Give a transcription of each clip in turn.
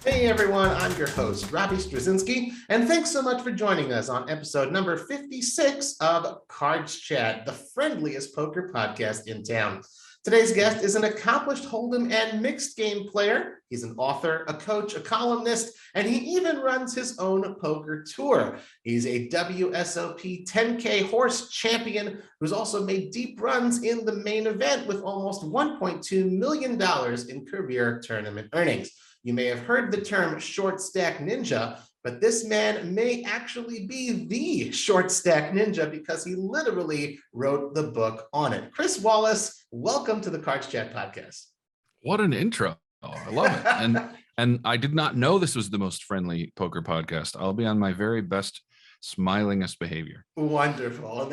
Hey everyone, I'm your host, Robbie Straczynski, and thanks so much for joining us on episode number 56 of CardsChat, the friendliest poker podcast in town. Today's guest is an accomplished hold'em and mixed game player. He's an author, a coach, a columnist, and he even runs his own poker tour. He's a WSOP 10K horse champion who's also made deep runs in the main event with almost $1.2 million in career tournament earnings. You may have heard the term short stack ninja, but this man may actually be the short stack ninja because he literally wrote the book on it. Chris Wallace, welcome to the CardsChat podcast. What an intro. Oh, I love it. And I did not know this was the most friendly poker podcast. I'll be on my very best smilingest behavior. Wonderful. In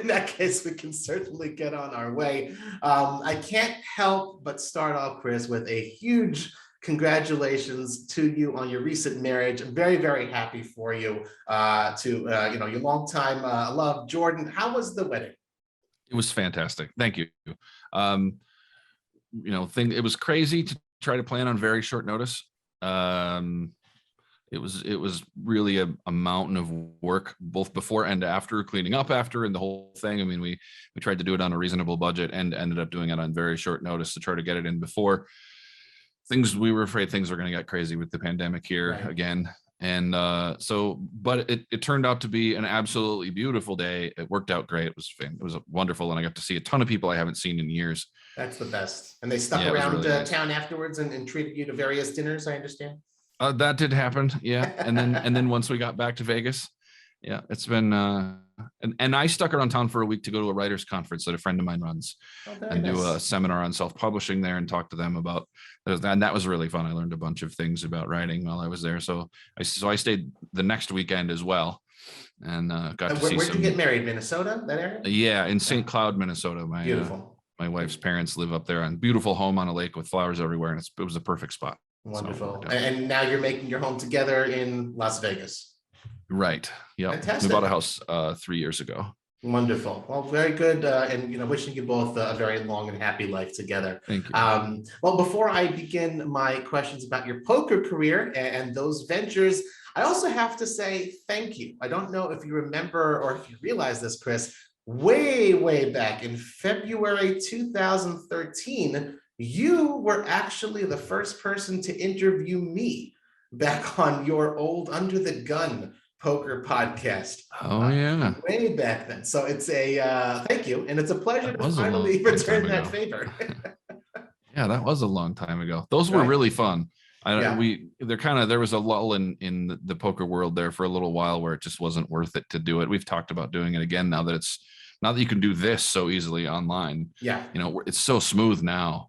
that case, we can certainly get on our way. I can't help but start off, Chris, with a huge congratulations to you on your recent marriage. I'm very, very happy for you. Your longtime love, Jordan. How was the wedding? It was fantastic. Thank you. It was crazy to try to plan on very short notice. It was really a mountain of work, both before and after, cleaning up after, and the whole thing. I mean, we tried to do it on a reasonable budget and ended up doing it on very short notice to try to get it in before we were afraid things were going to get crazy with the pandemic here again. And but it turned out to be an absolutely beautiful day. It worked out great. It was wonderful. And I got to see a ton of people I haven't seen in years. That's the best. And they stuck around really nice. Town afterwards and treated you to various dinners, I understand. That did happen. Yeah. And then once we got back to Vegas, yeah, it's been, and I stuck around town for a week to go to a writer's conference that a friend of mine runs and do a seminar on self-publishing there and talk to them about, and that was really fun. I learned a bunch of things about writing while I was there. So I stayed the next weekend as well and got to see Where'd you get married? Minnesota, that area? Yeah, in St. Cloud, Minnesota. Beautiful. My wife's parents live up there on beautiful home on a lake with flowers everywhere. And it was a perfect spot. Wonderful. So, and now you're making your home together in Las Vegas. Right. Yeah. Fantastic. We bought a house 3 years ago. Wonderful. Well, very good. And wishing you both a very long and happy life together. Thank you. Well, before I begin my questions about your poker career and those ventures, I also have to say thank you. I don't know if you remember or if you realize this, Chris, way back in February 2013, you were actually the first person to interview me back on your old Under the Gun poker podcast. Oh yeah, way back then. So it's a thank you, and it's a pleasure to finally return that favor. Yeah, that was a long time ago. Those were really fun. There was a lull in the poker world there for a little while where it just wasn't worth it to do it. We've talked about doing it again now that you can do this so easily online. Yeah, it's so smooth now.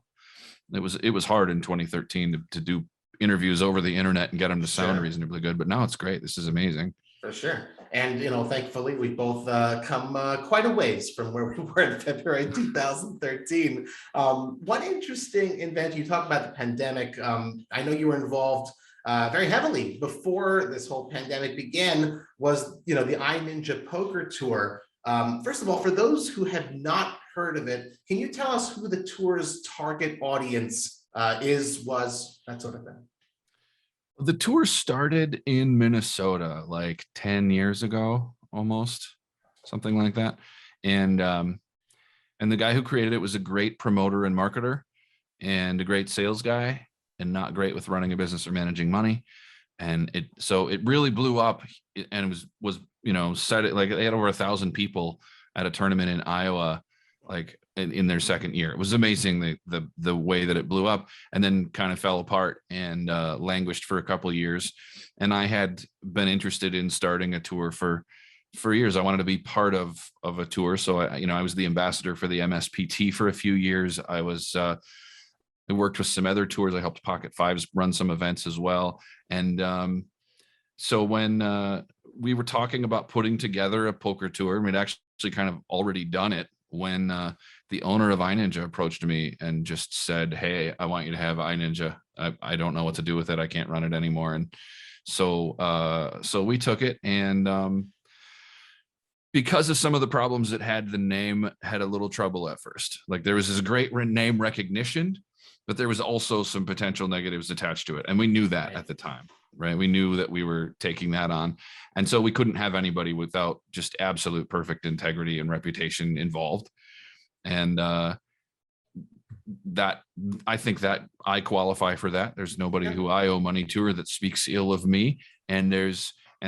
It was hard in 2013 to do interviews over the internet and get them to sound reasonably good, but now it's great. This is amazing. For sure. And, thankfully we both come quite a ways from where we were in February 2013. One interesting event, you talk about the pandemic. I know you were involved very heavily before this whole pandemic began, was, the iNinja Poker Tour. First of all, for those who have not heard of it, can you tell us who the tour's target audience was, that sort of thing? The tour started in Minnesota like 10 years ago, almost, something like that. And the guy who created it was a great promoter and marketer and a great sales guy and not great with running a business or managing money. And it really blew up, and it was set like they had over 1,000 people at a tournament in Iowa, like in their second year. It was amazing the way that it blew up, and then kind of fell apart and languished for a couple of years. And I had been interested in starting a tour for years. I wanted to be part of a tour. So I was the ambassador for the MSPT for a few years. I worked with some other tours. I helped Pocket Fives run some events as well. And so when we were talking about putting together a poker tour, we'd actually kind of already done it when the owner of iNinja approached me and just said, "Hey, I want you to have iNinja. I don't know what to do with it. I can't run it anymore." And so we took it, and because of some of the problems it had, the name had a little trouble at first. Like there was this great name recognition, but there was also some potential negatives attached to it. And we knew that at the time, right? We knew that we were taking that on. And so we couldn't have anybody without just absolute perfect integrity and reputation involved. And that I think that I qualify for that. There's nobody who I owe money to or that speaks ill of me. And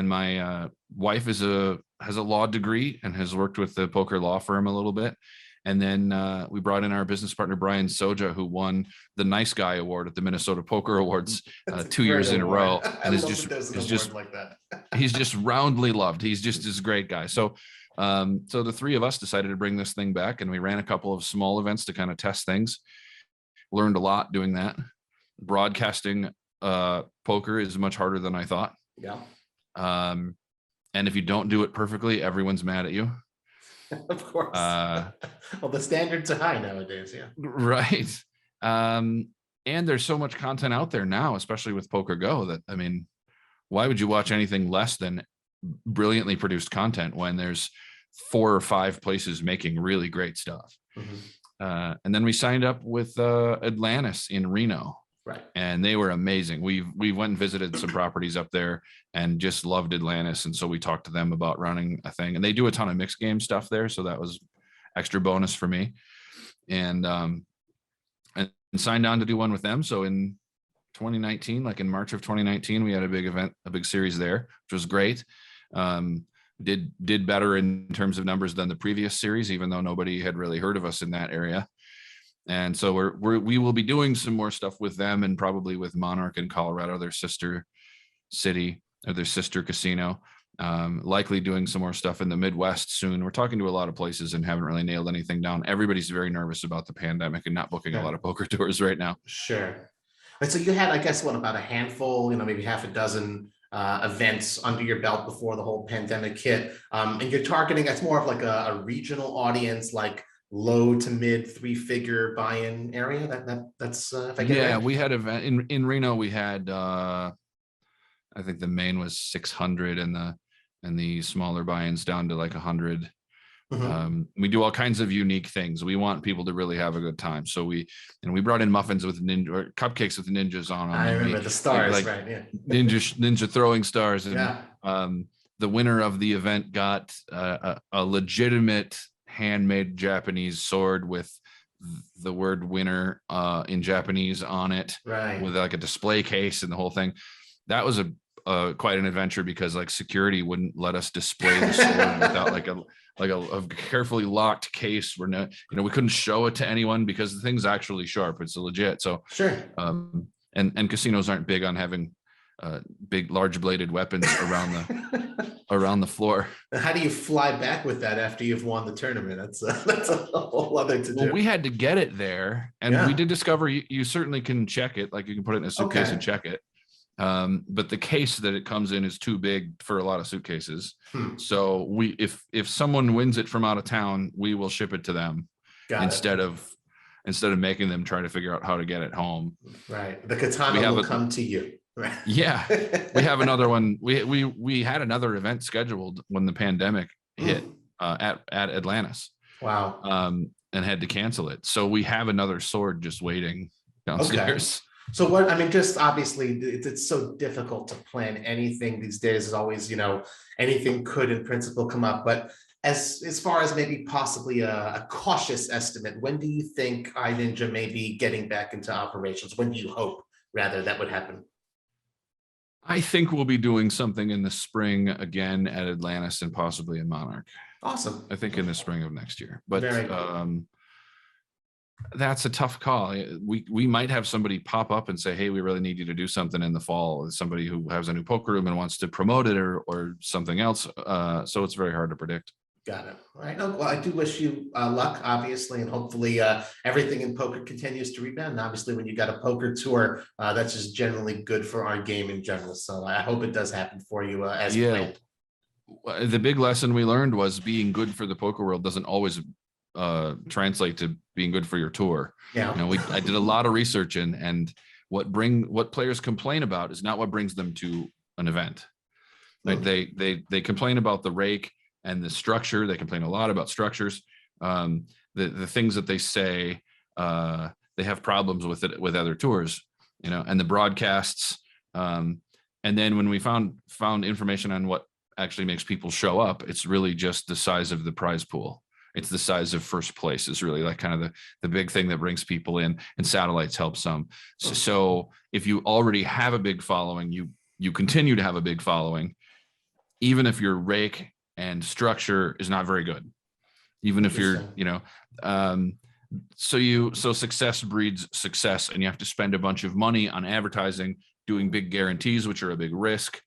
my wife has a law degree and has worked with the poker law firm a little bit. And then we brought in our business partner, Brian Soja, who won the Nice Guy Award at the Minnesota Poker Awards 2 years in a row. And he's just roundly loved. He's just this great guy. So the three of us decided to bring this thing back, and we ran a couple of small events to kind of test things. Learned a lot doing that. Broadcasting poker is much harder than I thought. Yeah. And if you don't do it perfectly, everyone's mad at you. Of course. Well, the standards are high nowadays. Yeah. Right. And there's so much content out there now, especially with Poker Go, that, I mean, why would you watch anything less than brilliantly produced content when there's 4 or 5 places making really great stuff? Mm-hmm. And then we signed up with Atlantis in Reno. Right. And they were amazing. We went and visited some properties up there and just loved Atlantis. And so we talked to them about running a thing, and they do a ton of mixed game stuff there. So that was extra bonus for me, and signed on to do one with them. So in 2019, like in March of 2019, we had a big event, a big series there, which was great. Did better in terms of numbers than the previous series, even though nobody had really heard of us in that area. And so we will be doing some more stuff with them, and probably with Monarch in Colorado, their sister city, or their sister casino. Likely doing some more stuff in the Midwest soon. We're talking to a lot of places and haven't really nailed anything down. Everybody's very nervous about the pandemic and not booking a lot of poker tours right now. Sure. So you had, I guess, about a handful, maybe half a dozen events under your belt before the whole pandemic hit. And you're targeting, that's more of like a regional audience, like low to mid 3-figure buy-in area. That's if I get it right. We had event in Reno. We had I think the main was 600, and the smaller buy-ins down to like 100. Mm-hmm. We do all kinds of unique things. We want people to really have a good time. So we brought in muffins with or cupcakes with ninjas on them. I remember the stars, right? Yeah. Ninja throwing stars. And the winner of the event got a legitimate handmade Japanese sword with the word winner in Japanese on it, right, with like a display case and the whole thing. That was quite an adventure, because like security wouldn't let us display the sword without like a carefully locked case. We couldn't show it to anyone because the thing's actually sharp. It's legit. So sure. And casinos aren't big on having big, large bladed weapons around the floor. How do you fly back with that after you've won the tournament? That's a whole other to do. Well, we had to get it there, and we did discover you certainly can check it. Like you can put it in a suitcase and check it. But the case that it comes in is too big for a lot of suitcases. So if someone wins it from out of town, we will ship it to them instead of making them try to figure out how to get it home. Right. The katana will come to you. Right. Yeah. We have another one. We had another event scheduled when the pandemic hit at Atlantis. Wow. And had to cancel it. So we have another sword just waiting downstairs. Okay. So just obviously it's so difficult to plan anything these days. Is always, anything could in principle come up. But as far as maybe possibly a cautious estimate, when do you think iNinja may be getting back into operations? When do you hope, rather, that would happen? I think we'll be doing something in the spring again at Atlantis and possibly in Monarch. Awesome. I think in the spring of next year. But that's a tough call. We might have somebody pop up and say, hey, we really need you to do something in the fall. Somebody who has a new poker room and wants to promote it or something else. So it's very hard to predict. Got it. All right. Well, I do wish you luck, obviously, and hopefully everything in poker continues to rebound. And obviously, when you got a poker tour, that's just generally good for our game in general. So I hope it does happen for you as planned. The big lesson we learned was being good for the poker world doesn't always translate to being good for your tour. Yeah. I did a lot of research and what players complain about is not what brings them to an event. Right? They complain about the rake and the structure. They complain a lot about structures. The things that they say they have problems with it with other tours, and the broadcasts. And then when we found information on what actually makes people show up, it's really just the size of the prize pool. It's the size of first place is really like kind of the big thing that brings people in, and satellites help some. So if you already have a big following, you continue to have a big following, even if your rake and structure is not very good, even if you're, so success breeds success, and you have to spend a bunch of money on advertising, doing big guarantees, which are a big risk.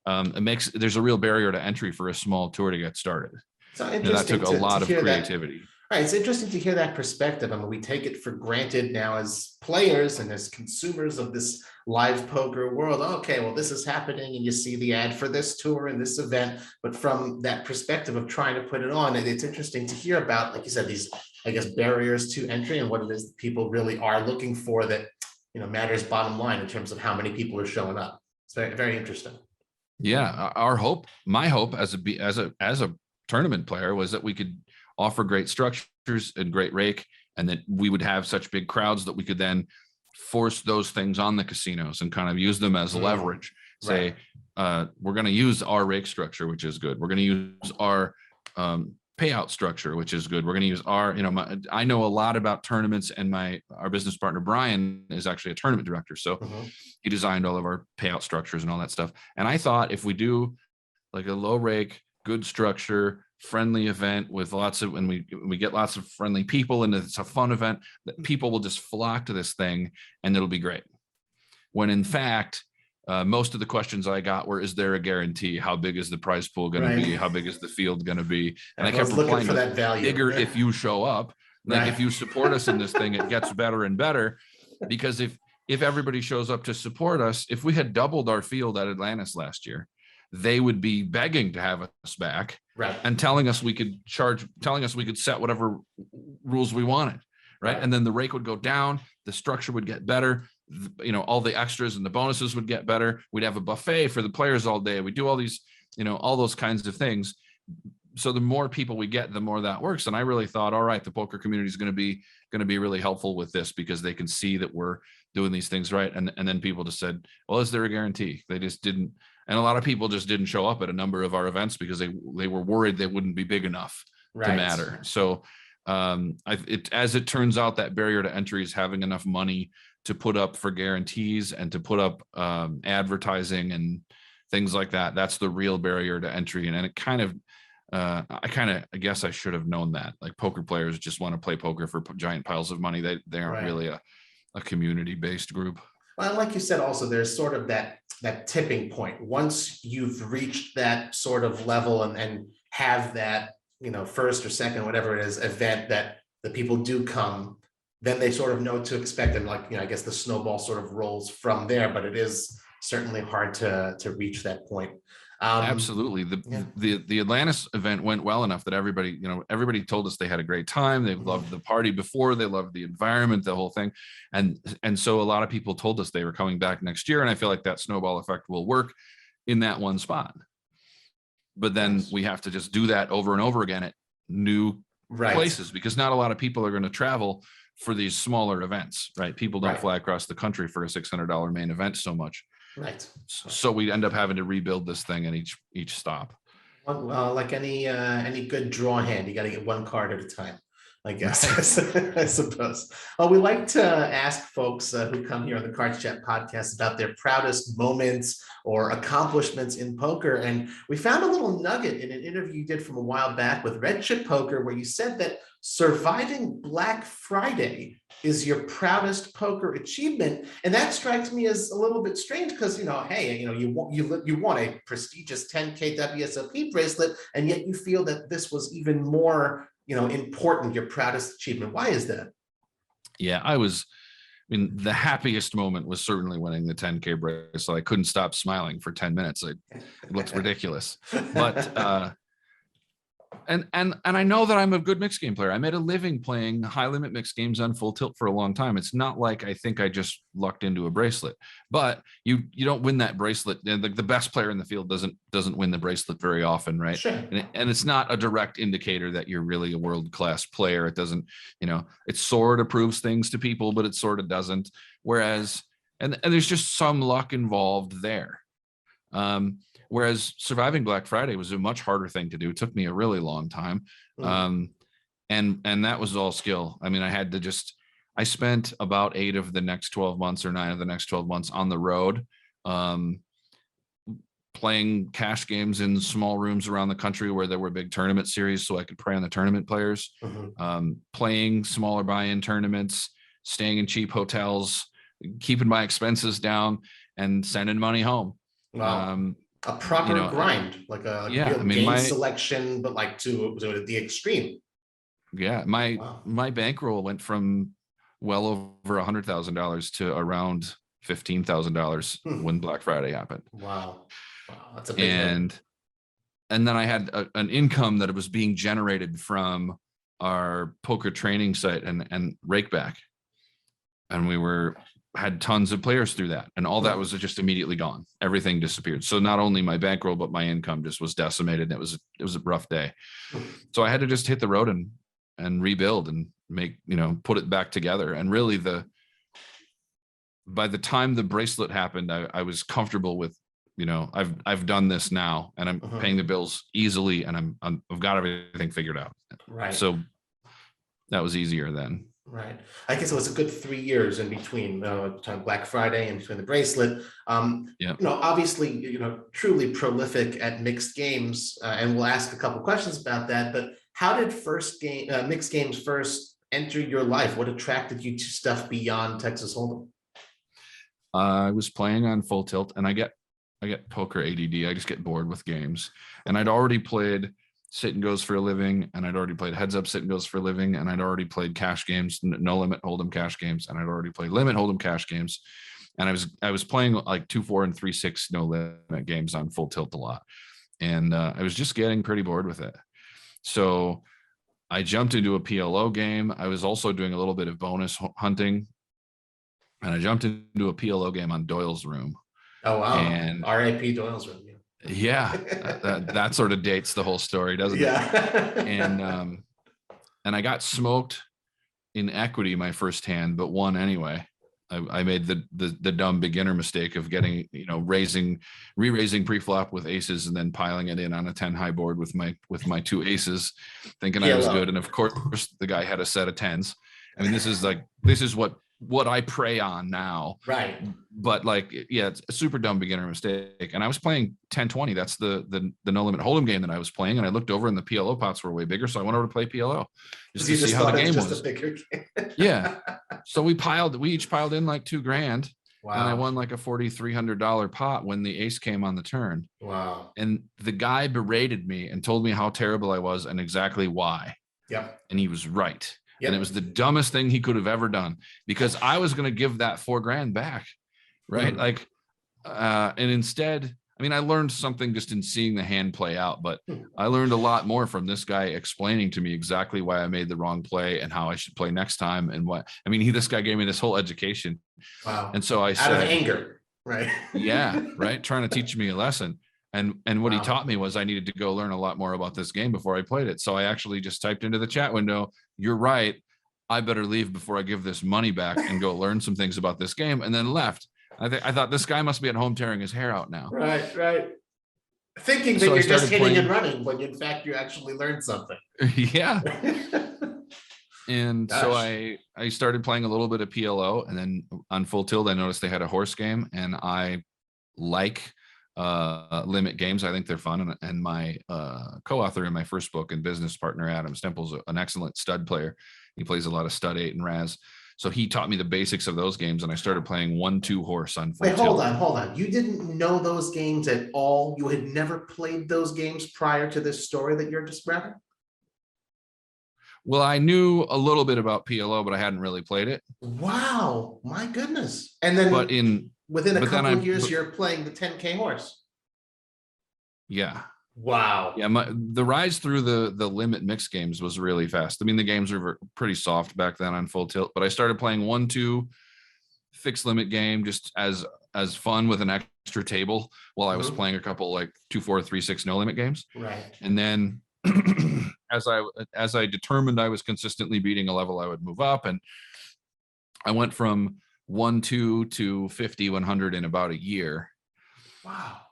There's a real barrier to entry for a small tour to get started. So that took a lot of creativity. Right. It's interesting to hear that perspective. I mean, we take it for granted now as players and as consumers of this live poker world. Okay, well, this is happening and you see the ad for this tour and this event. But from that perspective of trying to put it on, it's interesting to hear about, like you said, these, I guess, barriers to entry and what it is that people really are looking for that, matters bottom line in terms of how many people are showing up. It's very, very interesting. Yeah. My hope as a tournament player was that we could offer great structures and great rake, and that we would have such big crowds that we could then force those things on the casinos and kind of use them as leverage. Say, we're going to use our rake structure, which is good. We're going to use our payout structure, which is good. We're going to use our, I know a lot about tournaments, and our business partner, Brian, is actually a tournament director. So he designed all of our payout structures and all that stuff. And I thought if we do like a low rake, good structure, friendly event with when we get lots of friendly people, and it's a fun event, that people will just flock to this thing and it'll be great. When in fact, most of the questions I got were, is there a guarantee? How big is the prize pool going to be? How big is the field going to be? And I kept replying, for that value. Bigger if you show up. Like if you support us in this thing, it gets better and better. Because if everybody shows up to support us, if we had doubled our field at Atlantis last year, they would be begging to have us back, and telling us we could set whatever rules we wanted, right? And then the rake would go down, the structure would get better, all the extras and the bonuses would get better. We'd have a buffet for the players all day. We do all these, all those kinds of things. So the more people we get, the more that works. And I really thought, all right, the poker community is going to be really helpful with this, because they can see that we're doing these things right. And then people just said, well, is there a guarantee? They just didn't. And a lot of people just didn't show up at a number of our events because they were worried they wouldn't be big enough to matter. So as it turns out, that barrier to entry is having enough money to put up for guarantees and to put up advertising and things like that. That's the real barrier to entry. And it kind of, I guess I should have known that. Like, poker players just want to play poker for giant piles of money. They aren't really a community-based group. Well, like you said, also, there's sort of that tipping point. Once you've reached that sort of level and have that, first or second, whatever it is, event that the people do come, then they sort of know what to expect. And like, I guess the snowball sort of rolls from there, but it is certainly hard to reach that point. Absolutely. The Atlantis event went well enough that everybody told us they had a great time. They loved the party before, they loved the environment, the whole thing. And so a lot of people told us they were coming back next year. And I feel like that snowball effect will work in that one spot. But then we have to just do that over and over again at new places, because not a lot of people are going to travel for these smaller events, right? People don't fly across the country for a $600 main event so much. Right. So we end up having to rebuild this thing at each stop. Well, like any good draw hand, you got to get one card at a time, I guess. I suppose. We like to ask folks who come here on the CardsChat podcast about their proudest moments or accomplishments in poker. And we found a little nugget in an interview you did from a while back with Red Chip Poker, where you said that surviving Black Friday is your proudest poker achievement. And that strikes me as a little bit strange, because, hey, you want a prestigious 10K WSOP bracelet, and yet you feel that this was even more, important, your proudest achievement. Why is that? Yeah, the happiest moment was certainly winning the 10K bracelet. I couldn't stop smiling for 10 minutes. It looks ridiculous. But And I know that I'm a good mixed game player. I made a living playing high limit mixed games on full tilt for a long time. It's not like I think I just lucked into a bracelet, but you don't win that bracelet. Like the best player in the field doesn't win the bracelet very often, right? Sure. And it's not a direct indicator that you're really a world-class player. It doesn't, it sort of proves things to people, but it sort of doesn't. Whereas, and there's just some luck involved there. Whereas surviving Black Friday was a much harder thing to do. It took me a really long time. And that was all skill. I mean, I spent about 8 of the next 12 months or 9 of the next 12 months on the road, playing cash games in small rooms around the country where there were big tournament series so I could prey on the tournament players, playing smaller buy-in tournaments, staying in cheap hotels, keeping my expenses down, and sending money home. Wow. A proper grind, like a game selection, but like to the extreme. Yeah, my bankroll went from well over $100,000 to around $15,000 when Black Friday happened. Wow, that's a big number. And then I had an income that was being generated from our poker training site and Rakeback, and we had tons of players through that, and all that was just immediately gone. Everything disappeared. So not only my bankroll, but my income just was decimated. It was a rough day. So I had to just hit the road and rebuild and make, put it back together. And really by the time the bracelet happened, I was comfortable with, I've done this now and I'm paying the bills easily and I've got everything figured out. Right. So that was easier then. Right. I guess it was a good 3 years in between Black Friday and between the bracelet. Obviously, truly prolific at mixed games, and we'll ask a couple questions about that. But how did mixed games first enter your life? What attracted you to stuff beyond Texas Hold'em? I was playing on full tilt, and I get poker ADD. I just get bored with games, and I'd already played sit and goes for a living, and I'd already played heads up sit and goes for a living, and I'd already played cash games, no limit hold'em cash games, and I'd already played limit hold'em cash games, and I was playing like 2-4 and 3-6 no limit games on full tilt a lot, and I was just getting pretty bored with it. So I jumped into a PLO game. I was also doing a little bit of bonus hunting, and I jumped into a PLO game on Doyle's Room. Oh wow! And R.I.P. Doyle's Room. Yeah, that sort of dates the whole story, doesn't it? And I got smoked in equity my first hand, but won anyway. I made the dumb beginner mistake of getting, re-raising pre-flop with aces and then piling it in on a 10 high board with my 2 aces, thinking I was good. And of course, the guy had a set of 10s. I mean, this is what I prey on now. Right. But it's a super dumb beginner mistake. And I was playing 10-20. That's the no limit hold'em game that I was playing. And I looked over and the PLO pots were way bigger. So I went over to play PLO just to see how the game was. A bigger game. Yeah. So we each piled in like $2,000. Wow. And I won like a $4,300 pot when the ace came on the turn. Wow. And the guy berated me and told me how terrible I was and exactly why. Yep. And he was right. Yep. And it was the dumbest thing he could have ever done, because I was going to give that $4,000 back. Right. And instead, I mean, I learned something just in seeing the hand play out, but I learned a lot more from this guy explaining to me exactly why I made the wrong play and how I should play next time. And this guy gave me this whole education. Wow. And so I said, out of anger, right? Yeah. Right. Trying to teach me a lesson. And what he taught me was I needed to go learn a lot more about this game before I played it. So I actually just typed into the chat window, "You're right. I better leave before I give this money back and go learn some things about this game," and then left. I thought this guy must be at home tearing his hair out now. Right. Thinking that you're just hitting and running, when in fact you actually learned something. Yeah. And so I started playing a little bit of PLO, and then on Full Tilt I noticed they had a horse game, and I like limit games. I think they're fun. And my co-author in my first book and business partner, Adam Stemple's an excellent stud player. He plays a lot of stud 8 and Raz. So he taught me the basics of those games, and I started playing 1-2 horse on Full Tilt. Wait, hold on. You didn't know those games at all? You had never played those games prior to this story that you're describing? Well, I knew a little bit about PLO, but I hadn't really played it. Wow, my goodness. And then within a couple of years, you're playing the 10K horse. Yeah. Wow. Yeah, the rise through the limit mix games was really fast. I mean, the games were pretty soft back then on Full Tilt, but I started playing 1-2 fixed limit game just as fun with an extra table while I was Mhm. playing a couple like 2-4, 3-6 no limit games. Right. And then as I determined I was consistently beating a level, I would move up, and I went from 1-2 to 50-100 in about a year. Wow.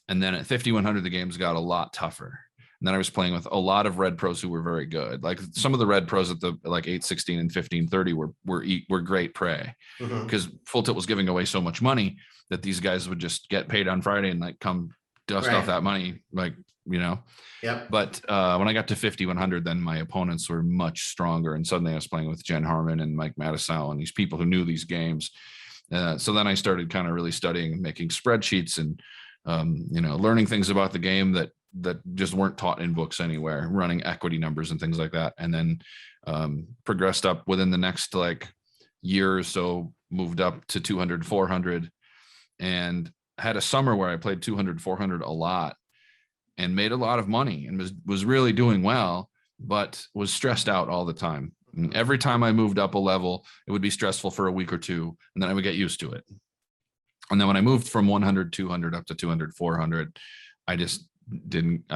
And then at 50-100, the games got a lot tougher. And then I was playing with a lot of red pros who were very good. Like some of the red pros at the like 8-16 and 15-30 were great prey, Mhm. because Full Tilt was giving away so much money that these guys would just get paid on Friday and like come dust off Right. that money, like, you know. Yep. But when I got to 50-100, then my opponents were much stronger, and suddenly I was playing with Jen Harmon and Mike Mattisau and these people who knew these games. So then I started kind of really studying and making spreadsheets and learning things about the game that just weren't taught in books anywhere, running equity numbers and things like that. And then progressed up within the next like year or so, moved up to 200, 400, and had a summer where I played 200, 400 a lot and made a lot of money and was really doing well, but was stressed out all the time. And every time I moved up a level, it would be stressful for a week or two, and then I would get used to it. And then when I moved from 100, 200 up to 200, 400, I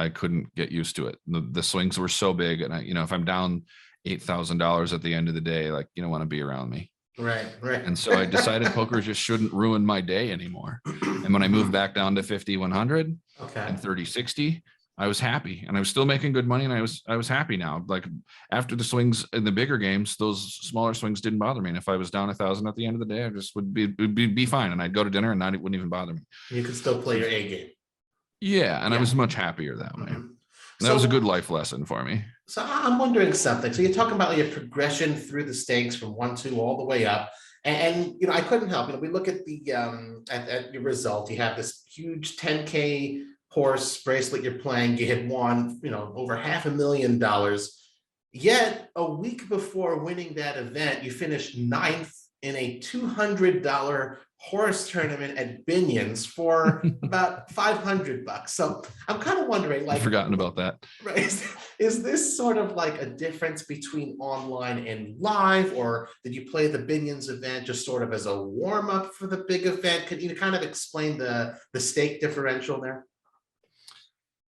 couldn't get used to it. The swings were so big. And if I'm down $8,000 at the end of the day, like, you don't want to be around me. Right. Right. And so I decided poker just shouldn't ruin my day anymore. And when I moved back down to 50-100 Okay. and 30-60, I was happy, and I was still making good money, and I was happy now. Like after the swings in the bigger games, those smaller swings didn't bother me. And if I was down 1,000 at the end of the day, I just would be fine. And I'd go to dinner and it wouldn't even bother me. You could still play So, your A game. yeah. And I Yeah. was much happier that way. Mhm. And that was a good life lesson for me. So I'm wondering something. So you're talking about your progression through the stakes from 1-2 all the way up. And I couldn't help. We look at the at your result. You have this huge 10K horse bracelet you're playing. You had won, over $500,000. Yet a week before winning that event, you finished ninth in a $200 horse tournament at Binion's for about $500. So I'm kind of wondering, I've forgotten about that. right, is this sort of like a difference between online and live, or did you play the Binion's event just sort of as a warm up for the big event? Could you kind of explain the stake differential there?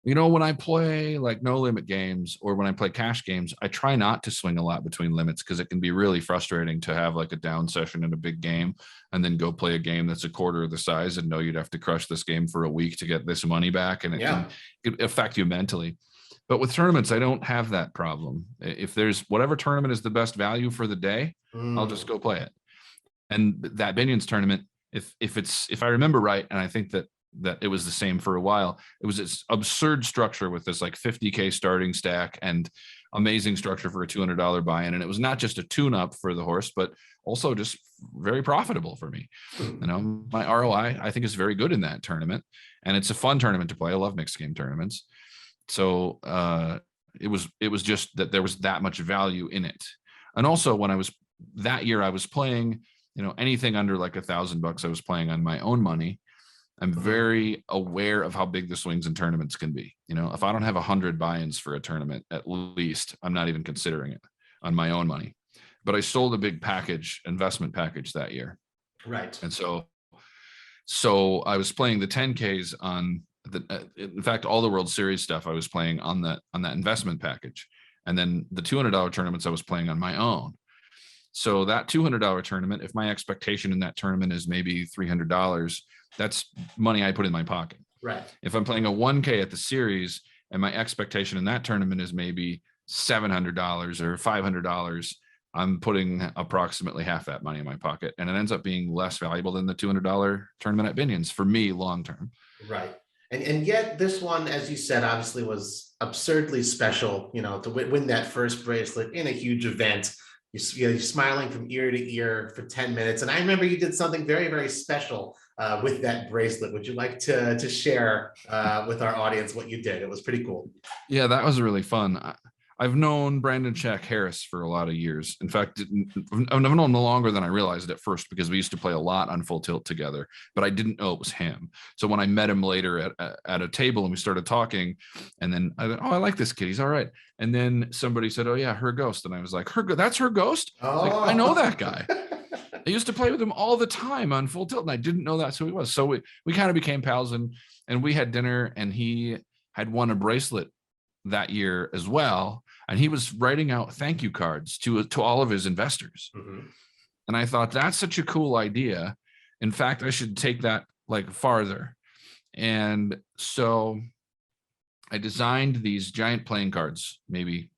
When I play like no limit games or when I play cash games, I try not to swing a lot between limits, because it can be really frustrating to have like a down session in a big game and then go play a game that's a quarter of the size and know you'd have to crush this game for a week to get this money back, and it can affect you mentally. But with tournaments, I don't have that problem. If there's whatever tournament is the best value for the day, I'll just go play it. And that Binion's tournament, if I remember right, and I think that it was the same for a while, it was this absurd structure with this like 50K starting stack and amazing structure for a $200 buy-in. And it was not just a tune-up for the horse, but also just very profitable for me. My ROI, I think, is very good in that tournament, and it's a fun tournament to play. I love mixed game tournaments. So it was just that there was that much value in it. And also when I was playing, anything under like $1,000, I was playing on my own money. I'm very aware of how big the swings in tournaments can be. If I don't have 100 buy-ins for a tournament, at least, I'm not even considering it on my own money. But I sold a big investment package that year. Right. And so I was playing the 10Ks on in fact, all the World Series stuff I was playing on that investment package. And then the $200 tournaments I was playing on my own. So that $200 tournament, if my expectation in that tournament is maybe $300, that's money I put in my pocket. Right. If I'm playing a 1K at the series and my expectation in that tournament is maybe $700 or $500, I'm putting approximately half that money in my pocket, and it ends up being less valuable than the $200 tournament at Binion's for me long term. Right. And yet this one, as you said, obviously was absurdly special, to win that first bracelet in a huge event. You're smiling from ear to ear for 10 minutes. And I remember you did something very, very special with that bracelet. Would you like to share with our audience what you did? It was pretty cool. Yeah, that was really fun. I've known Brandon Jack Harris for a lot of years. In fact, I've known him longer than I realized at first, because we used to play a lot on Full Tilt together, but I didn't know it was him. So when I met him later at a table and we started talking, and then I thought, oh, I like this kid, he's all right. And then somebody said, oh yeah, her ghost. And I was like, that's her ghost? Oh. Like, I know that guy. I used to play with him all the time on Full Tilt, and I didn't know that's who he was. So we kind of became pals, and we had dinner, and he had won a bracelet that year as well. And he was writing out thank you cards to all of his investors. Mm-hmm. And I thought, that's such a cool idea. In fact, I should take that like farther. And so I designed these giant playing cards, maybe,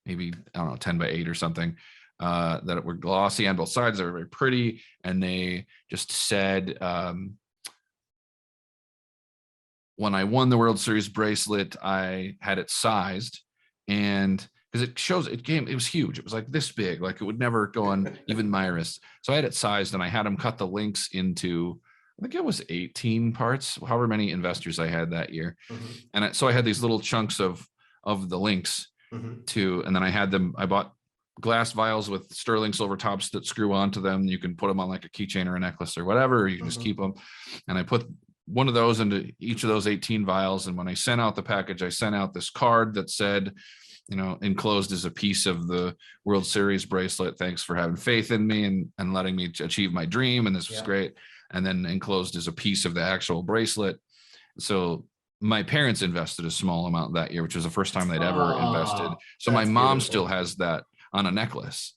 I don't know, 10 by 8 or something, that were glossy on both sides. They were very pretty. And they just said, when I won the World Series bracelet, I had it sized, and because it was huge. It was like this big, like it would never go on even my wrist. So I had it sized, and I had him cut the links into, I think it was 18 parts, however many investors I had that year. Mm-hmm. And so I had these little chunks of the links mm-hmm. And then I bought glass vials with sterling silver tops that screw onto them. You can put them on like a keychain or a necklace or whatever, or you can just keep them. And I put one of those into each of those 18 vials. And when I sent out the package, I sent out this card that said, enclosed as a piece of the World Series bracelet, thanks for having faith in me and letting me achieve my dream. And this was great. And then enclosed as a piece of the actual bracelet. So my parents invested a small amount that year, which was the first time they'd ever invested. So my mom still has that on a necklace.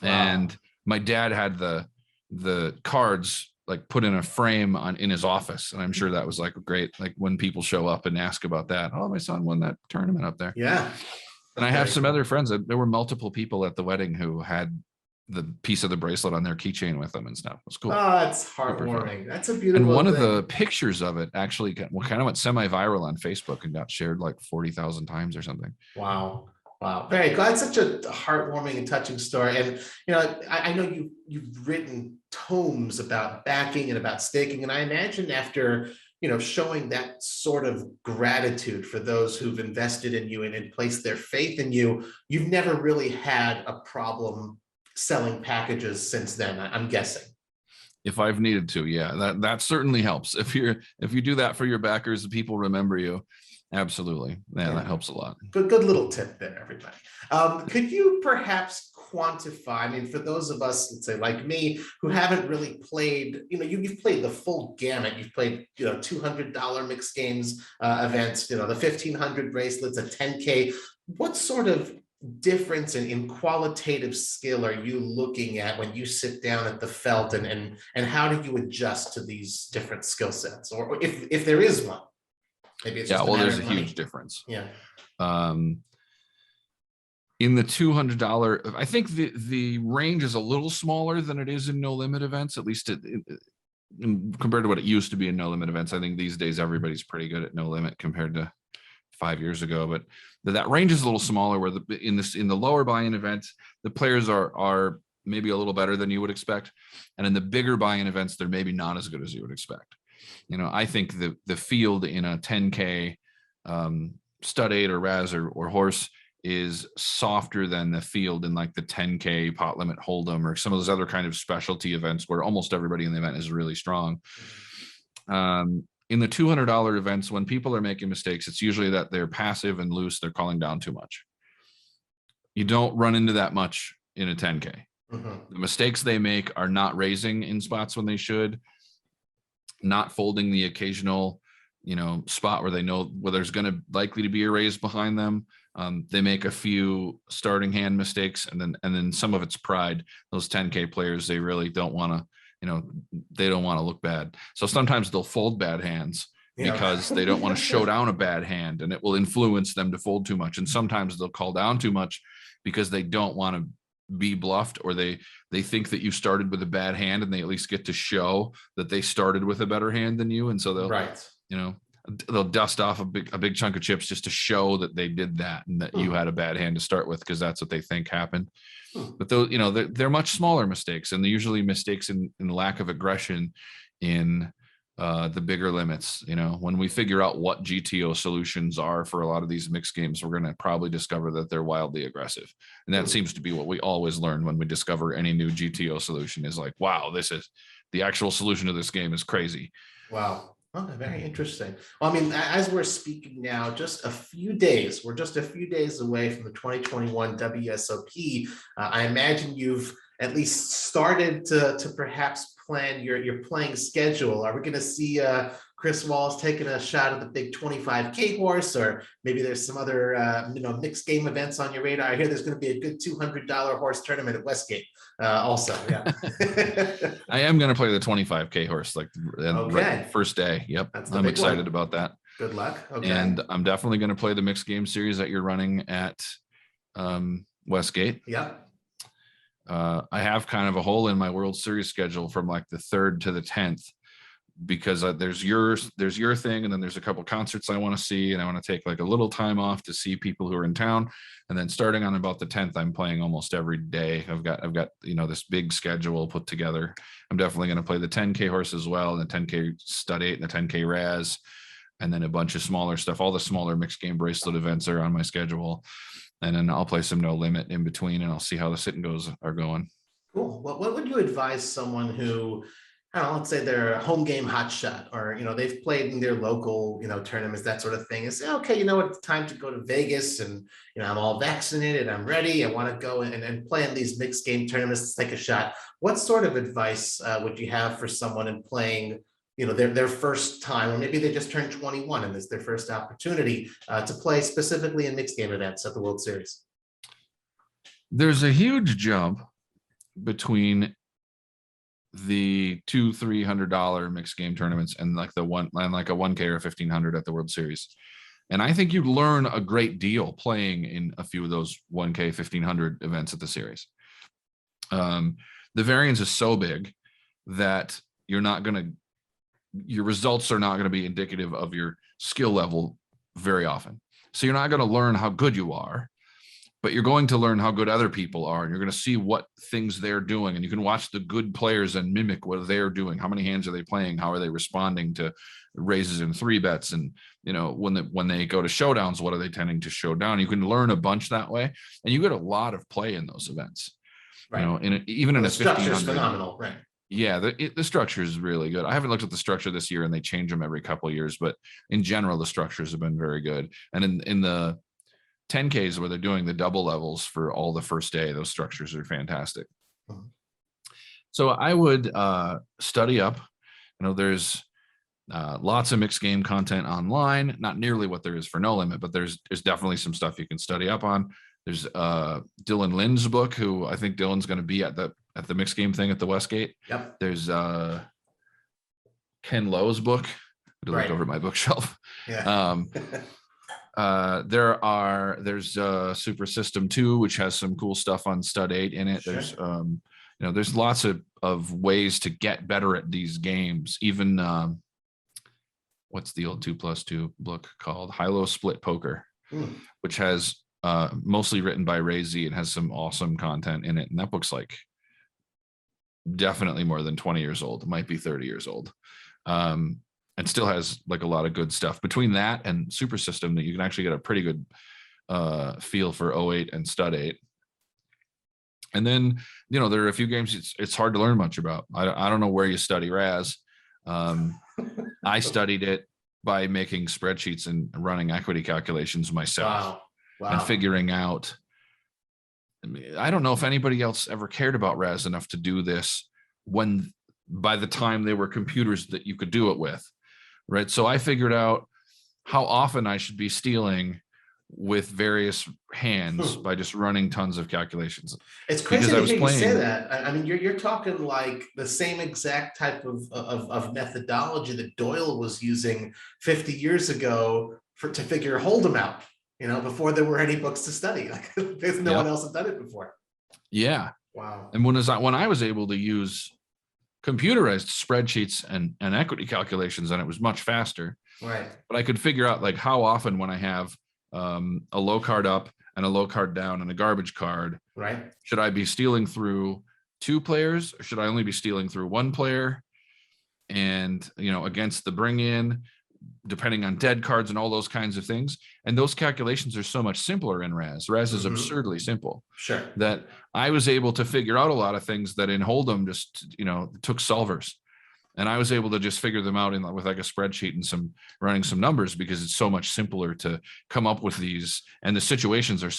And my dad had the cards like put in a frame in his office. And I'm sure that was like great. Like when people show up and ask about that, oh, my son won that tournament up there. Yeah. And I have some other friends there were multiple people at the wedding who had the piece of the bracelet on their keychain with them and stuff. It was cool. Oh, it's heartwarming. That's a beautiful And one thing. of the pictures of it actually kind of went semi-viral on Facebook and got shared like 40,000 times or something. Wow. Very cool. It's such a heartwarming and touching story. And, I know you've written tomes about backing and about staking. And I imagine after, showing that sort of gratitude for those who've invested in you and placed their faith in you, you've never really had a problem selling packages since then, I'm guessing. If I've needed to, yeah, that certainly helps. If you do that for your backers, the people remember you. Absolutely. Yeah, that helps a lot. Good little tip there, everybody. Could you perhaps quantify, for those of us, let's say like me, who haven't really played, you've played the full gamut. You've played, $200 mixed games events, the 1,500 bracelets, a 10K. What sort of difference in qualitative skill are you looking at when you sit down at the felt, and how do you adjust to these different skill sets, or if there is one? Maybe it's there's a huge difference. Yeah. In the $200, I think the range is a little smaller than it is in no limit events, at least compared to what it used to be in no limit events. I think these days everybody's pretty good at no limit compared to 5 years ago, but that range is a little smaller, where in the lower buy-in events, the players are maybe a little better than you would expect. And in the bigger buy-in events, they're maybe not as good as you would expect. I think the field in a 10K stud 8 or Raz or horse is softer than the field in like the 10K pot limit hold'em or some of those other kind of specialty events where almost everybody in the event is really strong. In the $200 events, when people are making mistakes, it's usually that they're passive and loose. They're calling down too much. You don't run into that much in a 10K. Mm-hmm. The mistakes they make are not raising in spots when they should, not folding the occasional, spot where they know where there's likely to be a raise behind them. They make a few starting hand mistakes, and then some of it's pride. Those 10K players, they really don't want to, they don't want to look bad. So sometimes they'll fold bad hands because they don't want to show down a bad hand, and it will influence them to fold too much. And sometimes they'll call down too much because they don't want to be bluffed, or they think that you started with a bad hand, and they at least get to show that they started with a better hand than you. And so they'll dust off a big chunk of chips just to show that they did that and that you had a bad hand to start with, because that's what they think happened. But those, they're much smaller mistakes, and they're usually mistakes in lack of aggression in the bigger limits. When we figure out what GTO solutions are for a lot of these mixed games, we're going to probably discover that they're wildly aggressive. And that seems to be what we always learn when we discover any new GTO solution, is like, wow, this is the actual solution to this game is crazy. Wow. Okay, very interesting. Well, I mean, as we're speaking now, we're just a few days away from the 2021 WSOP. I imagine you've at least started to perhaps plan your playing schedule. Are we going to see Chris Wallace taking a shot at the big 25K horse, or maybe there's some other mixed game events on your radar? I hear there's going to be a good $200 horse tournament at Westgate also. Yeah. I am going to play the 25K horse Okay. First day. Yep. I'm excited about that. Good luck. Okay. And I'm definitely going to play the mixed game series that you're running at Westgate. Yep. I have kind of a hole in my World Series schedule from like the 3rd to the 10th, because there's your thing, and then there's a couple concerts I want to see, and I want to take like a little time off to see people who are in town. And then starting on about the 10th, I'm playing almost every day. I've got this big schedule put together. I'm definitely going to play the 10K horse as well, and the 10K stud 8 and the 10K Raz, and then a bunch of smaller stuff. All the smaller mixed game bracelet events are on my schedule. And then I'll play some no limit in between, and I'll see how the sit and goes are going. Cool. What would you advise someone who, I don't know, let's say they're a home game hotshot, or they've played in their local tournaments, that sort of thing, and say, okay, it's time to go to Vegas, and I'm all vaccinated, I'm ready, I want to go and play in these mixed game tournaments, let's take a shot. What sort of advice would you have for someone in playing their first time, or maybe they just turned 21 and it's their first opportunity to play specifically in mixed game events at the World Series? There's a huge jump between the $200-300 mixed game tournaments and like a 1K or 1,500 at the World Series. And I think you learn a great deal playing in a few of those 1K 1,500 events at the series. The variance is so big that your results are not going to be indicative of your skill level very often. So you're not going to learn how good you are, but you're going to learn how good other people are. And you're going to see what things they're doing. And you can watch the good players and mimic what they're doing. How many hands are they playing? How are they responding to raises and 3-bets? And, when they go to showdowns, what are they tending to show down? You can learn a bunch that way. And you get a lot of play in those events. Right. Even in a 1,500. Phenomenal. Right. Yeah, the structure is really good. I haven't looked at the structure this year, and they change them every couple of years, but in general, the structures have been very good. And in the 10Ks where they're doing the double levels for all the first day, those structures are fantastic. Mm-hmm. So I would study up. There's lots of mixed game content online, not nearly what there is for No Limit, but there's definitely some stuff you can study up on. There's Dylan Lynn's book, who I think Dylan's going to be at the mixed game thing at the Westgate. Yep. There's Ken Lowe's book. I looked over at my bookshelf. Yeah. There's Super System 2, which has some cool stuff on stud 8 in it. Sure. There's lots of ways to get better at these games. Even what's the old 2+2 book called? High-Low Split Poker, which has mostly written by Reissue and has some awesome content in it. And that book's like definitely more than 20 years old. It might be 30 years old. And still has like a lot of good stuff. Between that and Super System, that you can actually get a pretty good feel for 08 and stud 8. And then, there are a few games it's hard to learn much about. I don't know where you study Raz. I studied it by making spreadsheets and running equity calculations myself. Wow. And figuring out, I don't know if anybody else ever cared about Raz enough to do this by the time they were computers that you could do it with, right? So I figured out how often I should be stealing with various hands by just running tons of calculations. It's crazy to hear you say that. I mean, you're talking like the same exact type of methodology that Doyle was using 50 years ago to figure Hold'em out. Before there were any books to study, like there's no one else had done it before. Yeah. Wow. And when I was able to use computerized spreadsheets and equity calculations, and it was much faster. Right. But I could figure out like how often when I have a low card up and a low card down and a garbage card, right? Should I be stealing through 2 players, or should I only be stealing through 1 player? and, against the bring in, depending on dead cards and all those kinds of things. And those calculations are so much simpler in Raz. Raz is absurdly simple. Sure. That I was able to figure out a lot of things that in Hold'em just, took solvers. And I was able to just figure them out with like a spreadsheet and running some numbers, because it's so much simpler to come up with these. And the situations are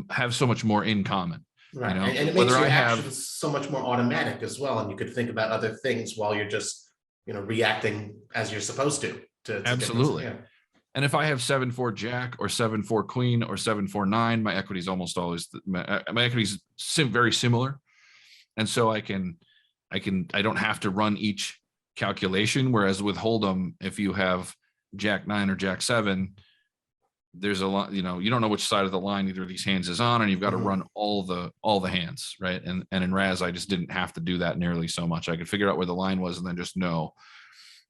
have so much more in common. Right. And it makes your actions so much more automatic as well. And you could think about other things while you're just, reacting as you're supposed to absolutely. And if I have 7-4 Jack or 7-4 Queen or 7-4 9, my equity is almost always my equity is very similar, and so I don't have to run each calculation. Whereas with Hold'em, if you have Jack 9 or Jack 7, there's a lot, you don't know which side of the line either of these hands is on, and you've got to run all the hands, right? And in Raz, I just didn't have to do that nearly so much. I could figure out where the line was and then just know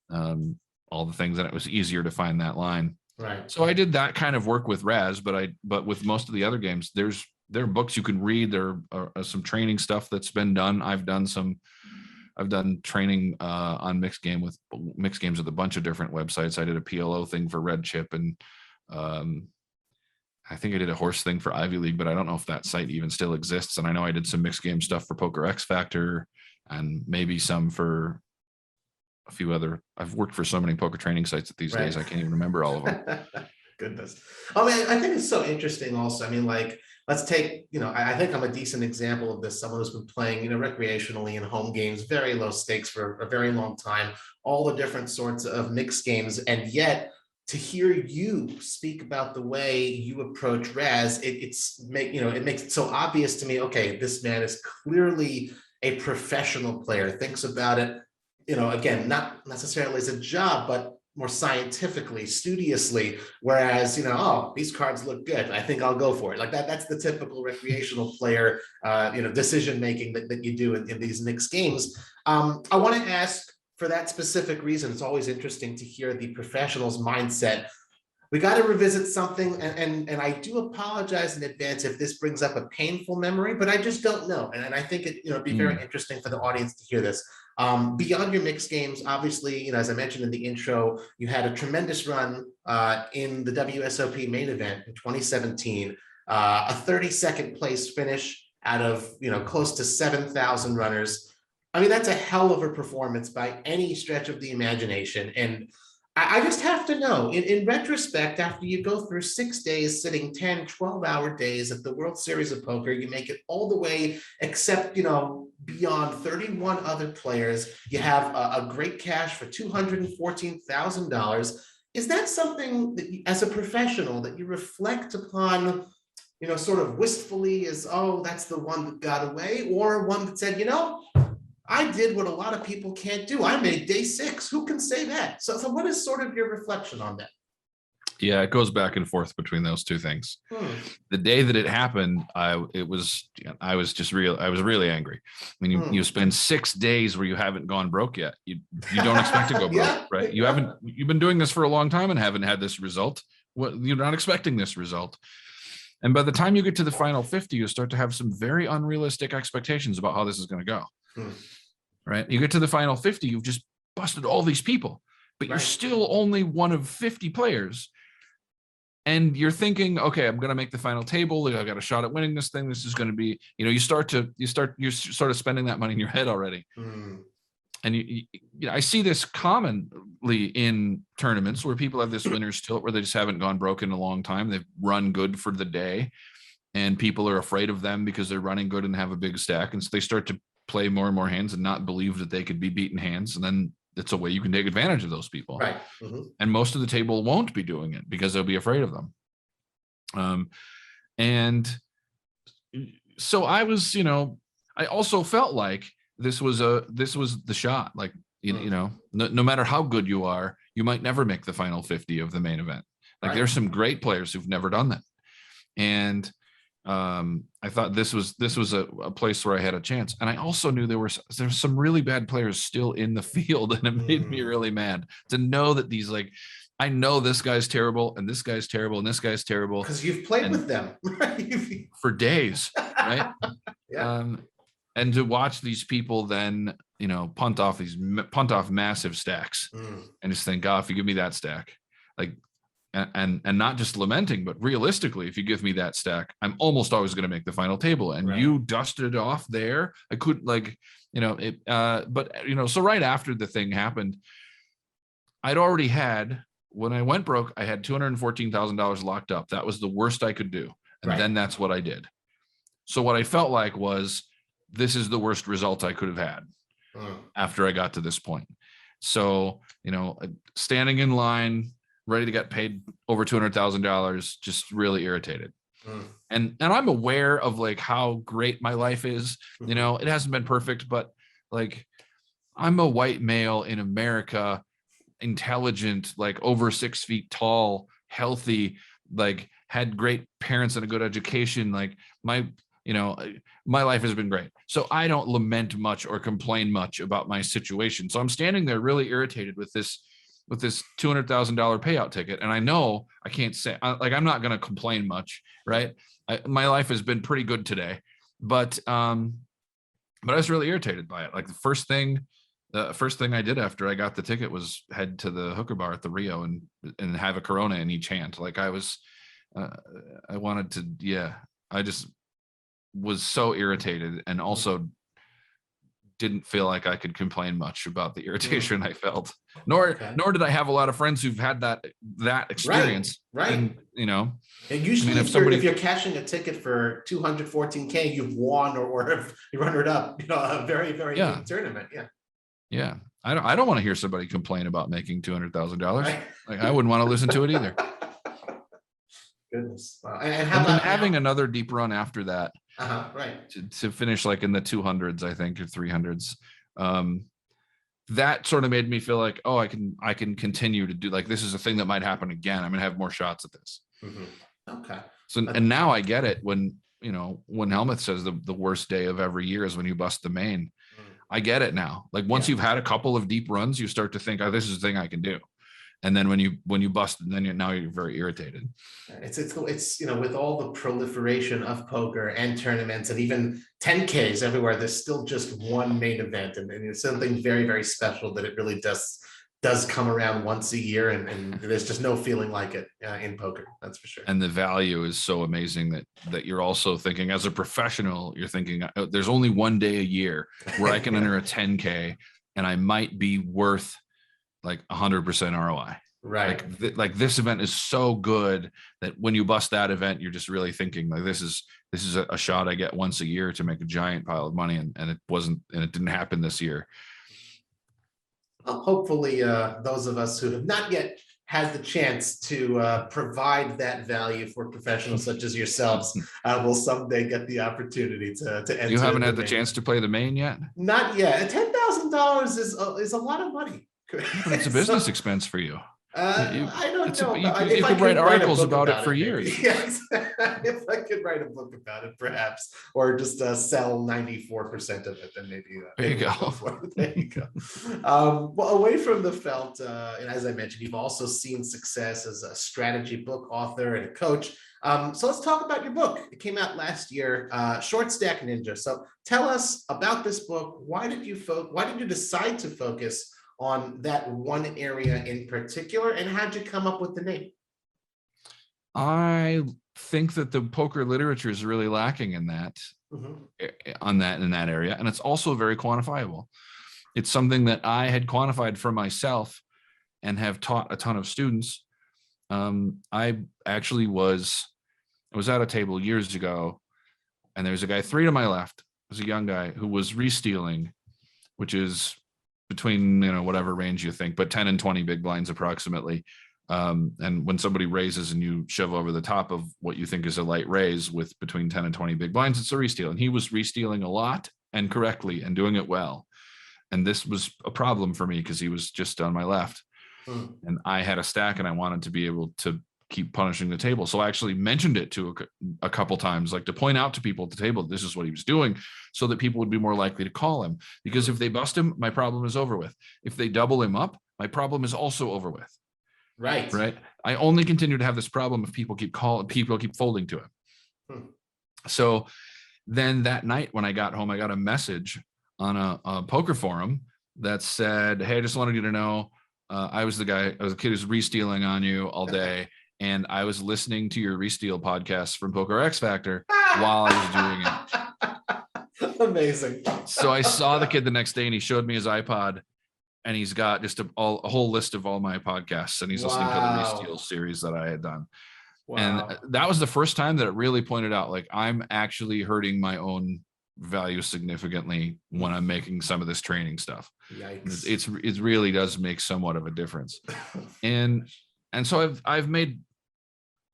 all the things, and it was easier to find that line. Right. So I did that kind of work with Raz, but with most of the other games, there are books you can read. There are some training stuff that's been done. I've done training on mixed games with a bunch of different websites. I did a PLO thing for Red Chip, and I think I did a horse thing for Ivy League, but I don't know if that site even still exists. And I know I did some mixed game stuff for Poker X Factor, and maybe some for a few other. I've worked for so many poker training sites these days, I can't even remember all of them. Goodness. Oh man, I think it's so interesting also. I mean, like, let's take, I think I'm a decent example of this. Someone who's been playing, recreationally in home games, very low stakes for a very long time, all the different sorts of mixed games. And yet to hear you speak about the way you approach Raz, it makes it so obvious to me, okay, this man is clearly a professional player, thinks about it, again, not necessarily as a job, but more scientifically, studiously, whereas, these cards look good, I think I'll go for it. Like that's the typical recreational player, decision-making that you do in these mixed games. I want to ask, for that specific reason, it's always interesting to hear the professional's mindset. We got to revisit something, and I do apologize in advance if this brings up a painful memory, but I just don't know. And I think it'd be very interesting for the audience to hear this. Beyond your mixed games, obviously, as I mentioned in the intro, you had a tremendous run in the WSOP main event in 2017, a 32nd place finish out of close to 7,000 runners. I mean, that's a hell of a performance by any stretch of the imagination. And I just have to know, in retrospect, after you go through 6 days, sitting 10, 12-hour days at the World Series of Poker, you make it all the way, except, beyond 31 other players, you have a great cash for $214,000. Is that something that you, as a professional, that you reflect upon, sort of wistfully as, oh, that's the one that got away, or one that said, I did what a lot of people can't do. I made day 6. Who can say that? So what is sort of your reflection on that? Yeah, it goes back and forth between those two things. The day that it happened, I was really angry. I mean, you spend 6 days where you haven't gone broke yet. You don't expect to go broke, right? You've been doing this for a long time and haven't had this result. You're not expecting this result. And by the time you get to the final 50, you start to have some very unrealistic expectations about how this is going to go. Right? You get to the final 50, you've just busted all these people, but you're still only one of 50 players. And you're thinking, okay, I'm going to make the final table. I got a shot at winning this thing. This is going to be, you're sort of spending that money in your head already. And I see this commonly in tournaments where people have this winner's tilt where they just haven't gone broke in a long time. They've run good for the day, and people are afraid of them because they're running good and have a big stack. And so they start to play more and more hands and not believe that they could be beaten hands. And then it's a way you can take advantage of those people. Right. And most of the table won't be doing it because they'll be afraid of them. And so I was, I also felt like this was the shot. Like, no matter how good you are, you might never make the final 50 of the main event. Like there's some great players who've never done that. And I thought this was a place where I had a chance. And I also knew there's some really bad players still in the field, and it made me really mad to know that these, like, I know this guy's terrible and this guy's terrible and this guy's terrible. Because you've played with them for days, right? and to watch these people then, punt off massive stacks and just think, if you give me that stack, like, and not just lamenting, but realistically, if you give me that stack, I'm almost always going to make the final table. And you dusted off there. I could so right after the thing happened, I'd already had, when I went broke, I had $214,000 locked up. That was the worst I could do. And then that's what I did. So what I felt like was, this is the worst result I could have had after I got to this point. So, standing in line, ready to get paid over $200,000, just really irritated. And I'm aware of like how great my life is. It hasn't been perfect, but like, I'm a white male in America, intelligent, like over 6 feet tall, healthy, like had great parents and a good education. Like my life has been great. So I don't lament much or complain much about my situation. So I'm standing there really irritated with this $200,000 payout ticket. And I know I can't say, like, I'm not going to complain much. Right. My life has been pretty good today, but I was really irritated by it. Like the first thing I did after I got the ticket was head to the hooker bar at the Rio and have a Corona in each hand. Like I just was so irritated, and also didn't feel like I could complain much about the irritation I felt. Nor did I have a lot of friends who've had that experience. Right. And, and usually if you're cashing a ticket for 214K, you've won or if you runner it up, a very, very big tournament. Yeah. Yeah. I don't want to hear somebody complain about making $200,000. Right. Like I wouldn't want to listen to it either. Goodness. And how about having another deep run after that? Right. To finish like in the 200s, I think, or 300s. That sort of made me feel like, I can continue to do, like, this is a thing that might happen again. I'm gonna have more shots at this. Okay. So, and now I get it when Helmuth says the worst day of every year is when you bust the main. I get it now. Like once you've had a couple of deep runs, you start to think, this is the thing I can do. And then when you bust, then you're very irritated. It's with all the proliferation of poker and tournaments and even 10Ks everywhere, there's still just one main event, and it's something very, very special that it really does come around once a year, and there's just no feeling like it in poker. That's for sure. And the value is so amazing that you're also thinking, as a professional, you're thinking, there's only one day a year where I can enter a 10K and I might be worth like 100% ROI. Right. Like this event is so good that when you bust that event, you're just really thinking like, this is a shot I get once a year to make a giant pile of money. And it didn't happen this year. Well, hopefully those of us who have not yet had the chance to provide that value for professionals such as yourselves will someday get the opportunity to enter. You haven't had the chance to play the main yet? Not yet. $10,000 is a lot lot of money. It's a business expense for you. I don't know. You could write articles about it for years. Yes. If I could write a book about it, perhaps, or just sell 94% of it, then maybe. There you go. There you go. Well, away from the felt, and as I mentioned, you've also seen success as a strategy book author and a coach. So let's talk about your book. It came out last year, Short Stack Ninja. So tell us about this book. Why did you decide to focus on that one area in particular, and how'd you come up with the name? I think that the poker literature is really lacking in that, in that area, and it's also very quantifiable. It's something that I had quantified for myself and have taught a ton of students. I was at a table years ago, and there's a guy 3 to my left. There's a young guy who was re-stealing, which is between, whatever range you think, but 10 and 20 big blinds approximately. And when somebody raises and you shove over the top of what you think is a light raise with between 10 and 20 big blinds, it's a re-steal. And he was re-stealing a lot and correctly and doing it well. And this was a problem for me because he was just on my left. And I had a stack and I wanted to be able to keep punishing the table. So I actually mentioned it to a couple times, like to point out to people at the table, this is what he was doing, so that people would be more likely to call him. Because if they bust him, my problem is over with. If they double him up, my problem is also over with. Right. I only continue to have this problem if people keep folding to him. So then that night when I got home, I got a message on a poker forum that said, "Hey, I just wanted you to know, I was a kid who's re-stealing on you all day. And I was listening to your re-steal podcast from Poker X Factor while I was doing it." Amazing. So I saw the kid the next day and he showed me his iPod and he's got just a whole list of all my podcasts and he's listening to the re-steal series that I had done. Wow. And that was the first time that it really pointed out, like, I'm actually hurting my own value significantly when I'm making some of this training stuff. Yikes. It really does make somewhat of a difference. And so I've made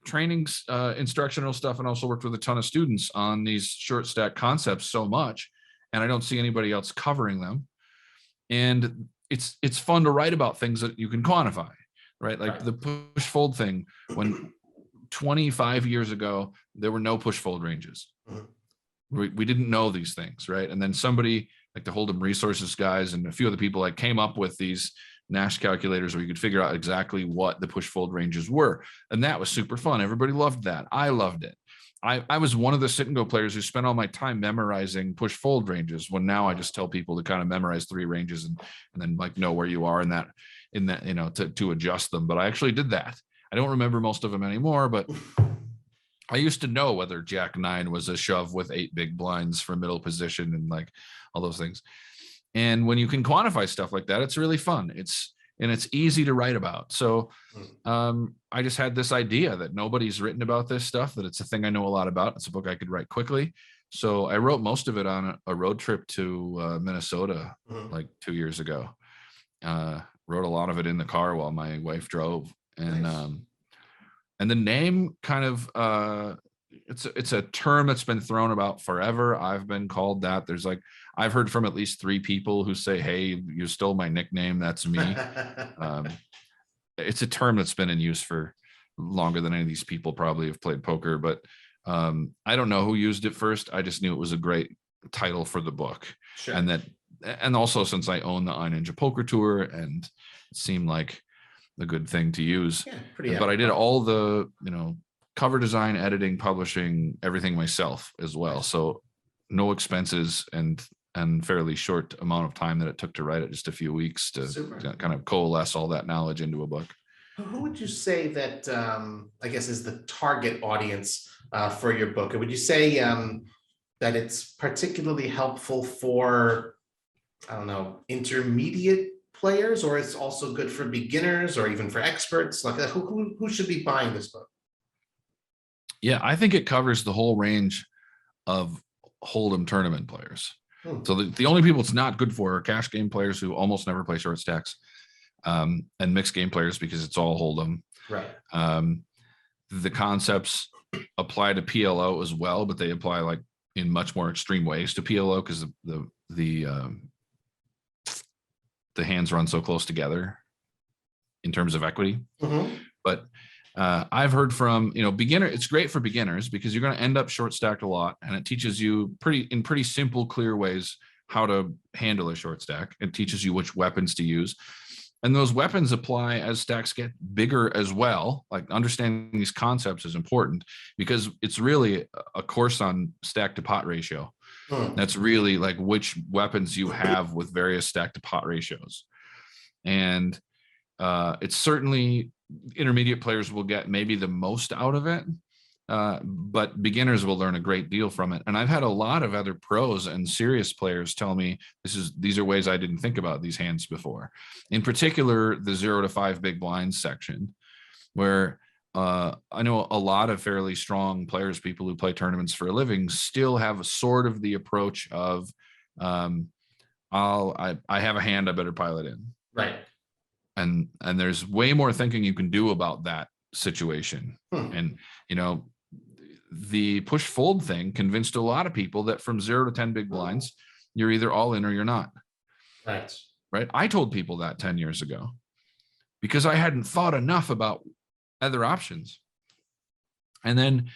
trainings, instructional stuff, and also worked with a ton of students on these short stack concepts so much, and I don't see anybody else covering them. And it's fun to write about things that you can quantify, right? Like the push fold thing. When 25 years ago, there were no push fold ranges. We didn't know these things, right? And then somebody like the Hold'em Resources guys and a few other people like came up with these Nash calculators where you could figure out exactly what the push fold ranges were. And that was super fun. Everybody loved that. I loved it. I was one of the sit and go players who spent all my time memorizing push fold ranges, when now I just tell people to kind of memorize 3 ranges and then like know where you are in that, you know, to adjust them. But I actually did that. I don't remember most of them anymore, but I used to know whether Jack 9 was a shove with 8 big blinds for middle position and like all those things. And when you can quantify stuff like that, it's really fun. It's easy to write about. So I just had this idea that nobody's written about this stuff, that it's a thing I know a lot about. It's a book I could write quickly. So I wrote most of it on a road trip to Minnesota like 2 years ago. Wrote a lot of it in the car while my wife drove. And nice. And the name kind of it's a term that's been thrown about forever. I've been called that. There's like, I've heard from at least 3 people who say, "Hey, you stole my nickname. That's me." It's a term that's been in use for longer than any of these people probably have played poker, but I don't know who used it first. I just knew it was a great title for the book. Sure. And also since I own the iNinja Poker Tour, and it seemed like a good thing to use. Yeah, but I did all the, you know, cover design, editing, publishing, everything myself as well. So no expenses and fairly short amount of time that it took to write it, just a few weeks to kind of coalesce all that knowledge into a book. Who would you say that, I guess, is the target audience for your book? Or would you say that it's particularly helpful for, I don't know, intermediate players, or it's also good for beginners or even for experts? Like who should be buying this book? Yeah, I think it covers the whole range of Hold'em tournament players. So the only people it's not good for are cash game players who almost never play short stacks, and mixed game players, because it's all Hold'em. Right. The concepts apply to PLO as well, but they apply like in much more extreme ways to PLO because the hands run so close together in terms of equity. But I've heard from, you know, it's great for beginners because you're going to end up short stacked a lot, and it teaches you in pretty simple, clear ways how to handle a short stack. It teaches you which weapons to use. And those weapons apply as stacks get bigger as well. Like, understanding these concepts is important because it's really a course on stack to pot ratio. That's really like which weapons you have with various stack to pot ratios. And it's certainly intermediate players will get maybe the most out of it, but beginners will learn a great deal from it. And I've had a lot of other pros and serious players tell me these are ways I didn't think about these hands before. In particular, the 0 to 5 big blinds section, where I know a lot of fairly strong players, people who play tournaments for a living, still have sort of the approach of I have a hand, I better pile it in. Right. And there's way more thinking you can do about that situation. And, you know, the push fold thing convinced a lot of people that from 0 to 10 big blinds, you're either all in or you're not. Right. Right. I told people that 10 years ago because I hadn't thought enough about other options. And then,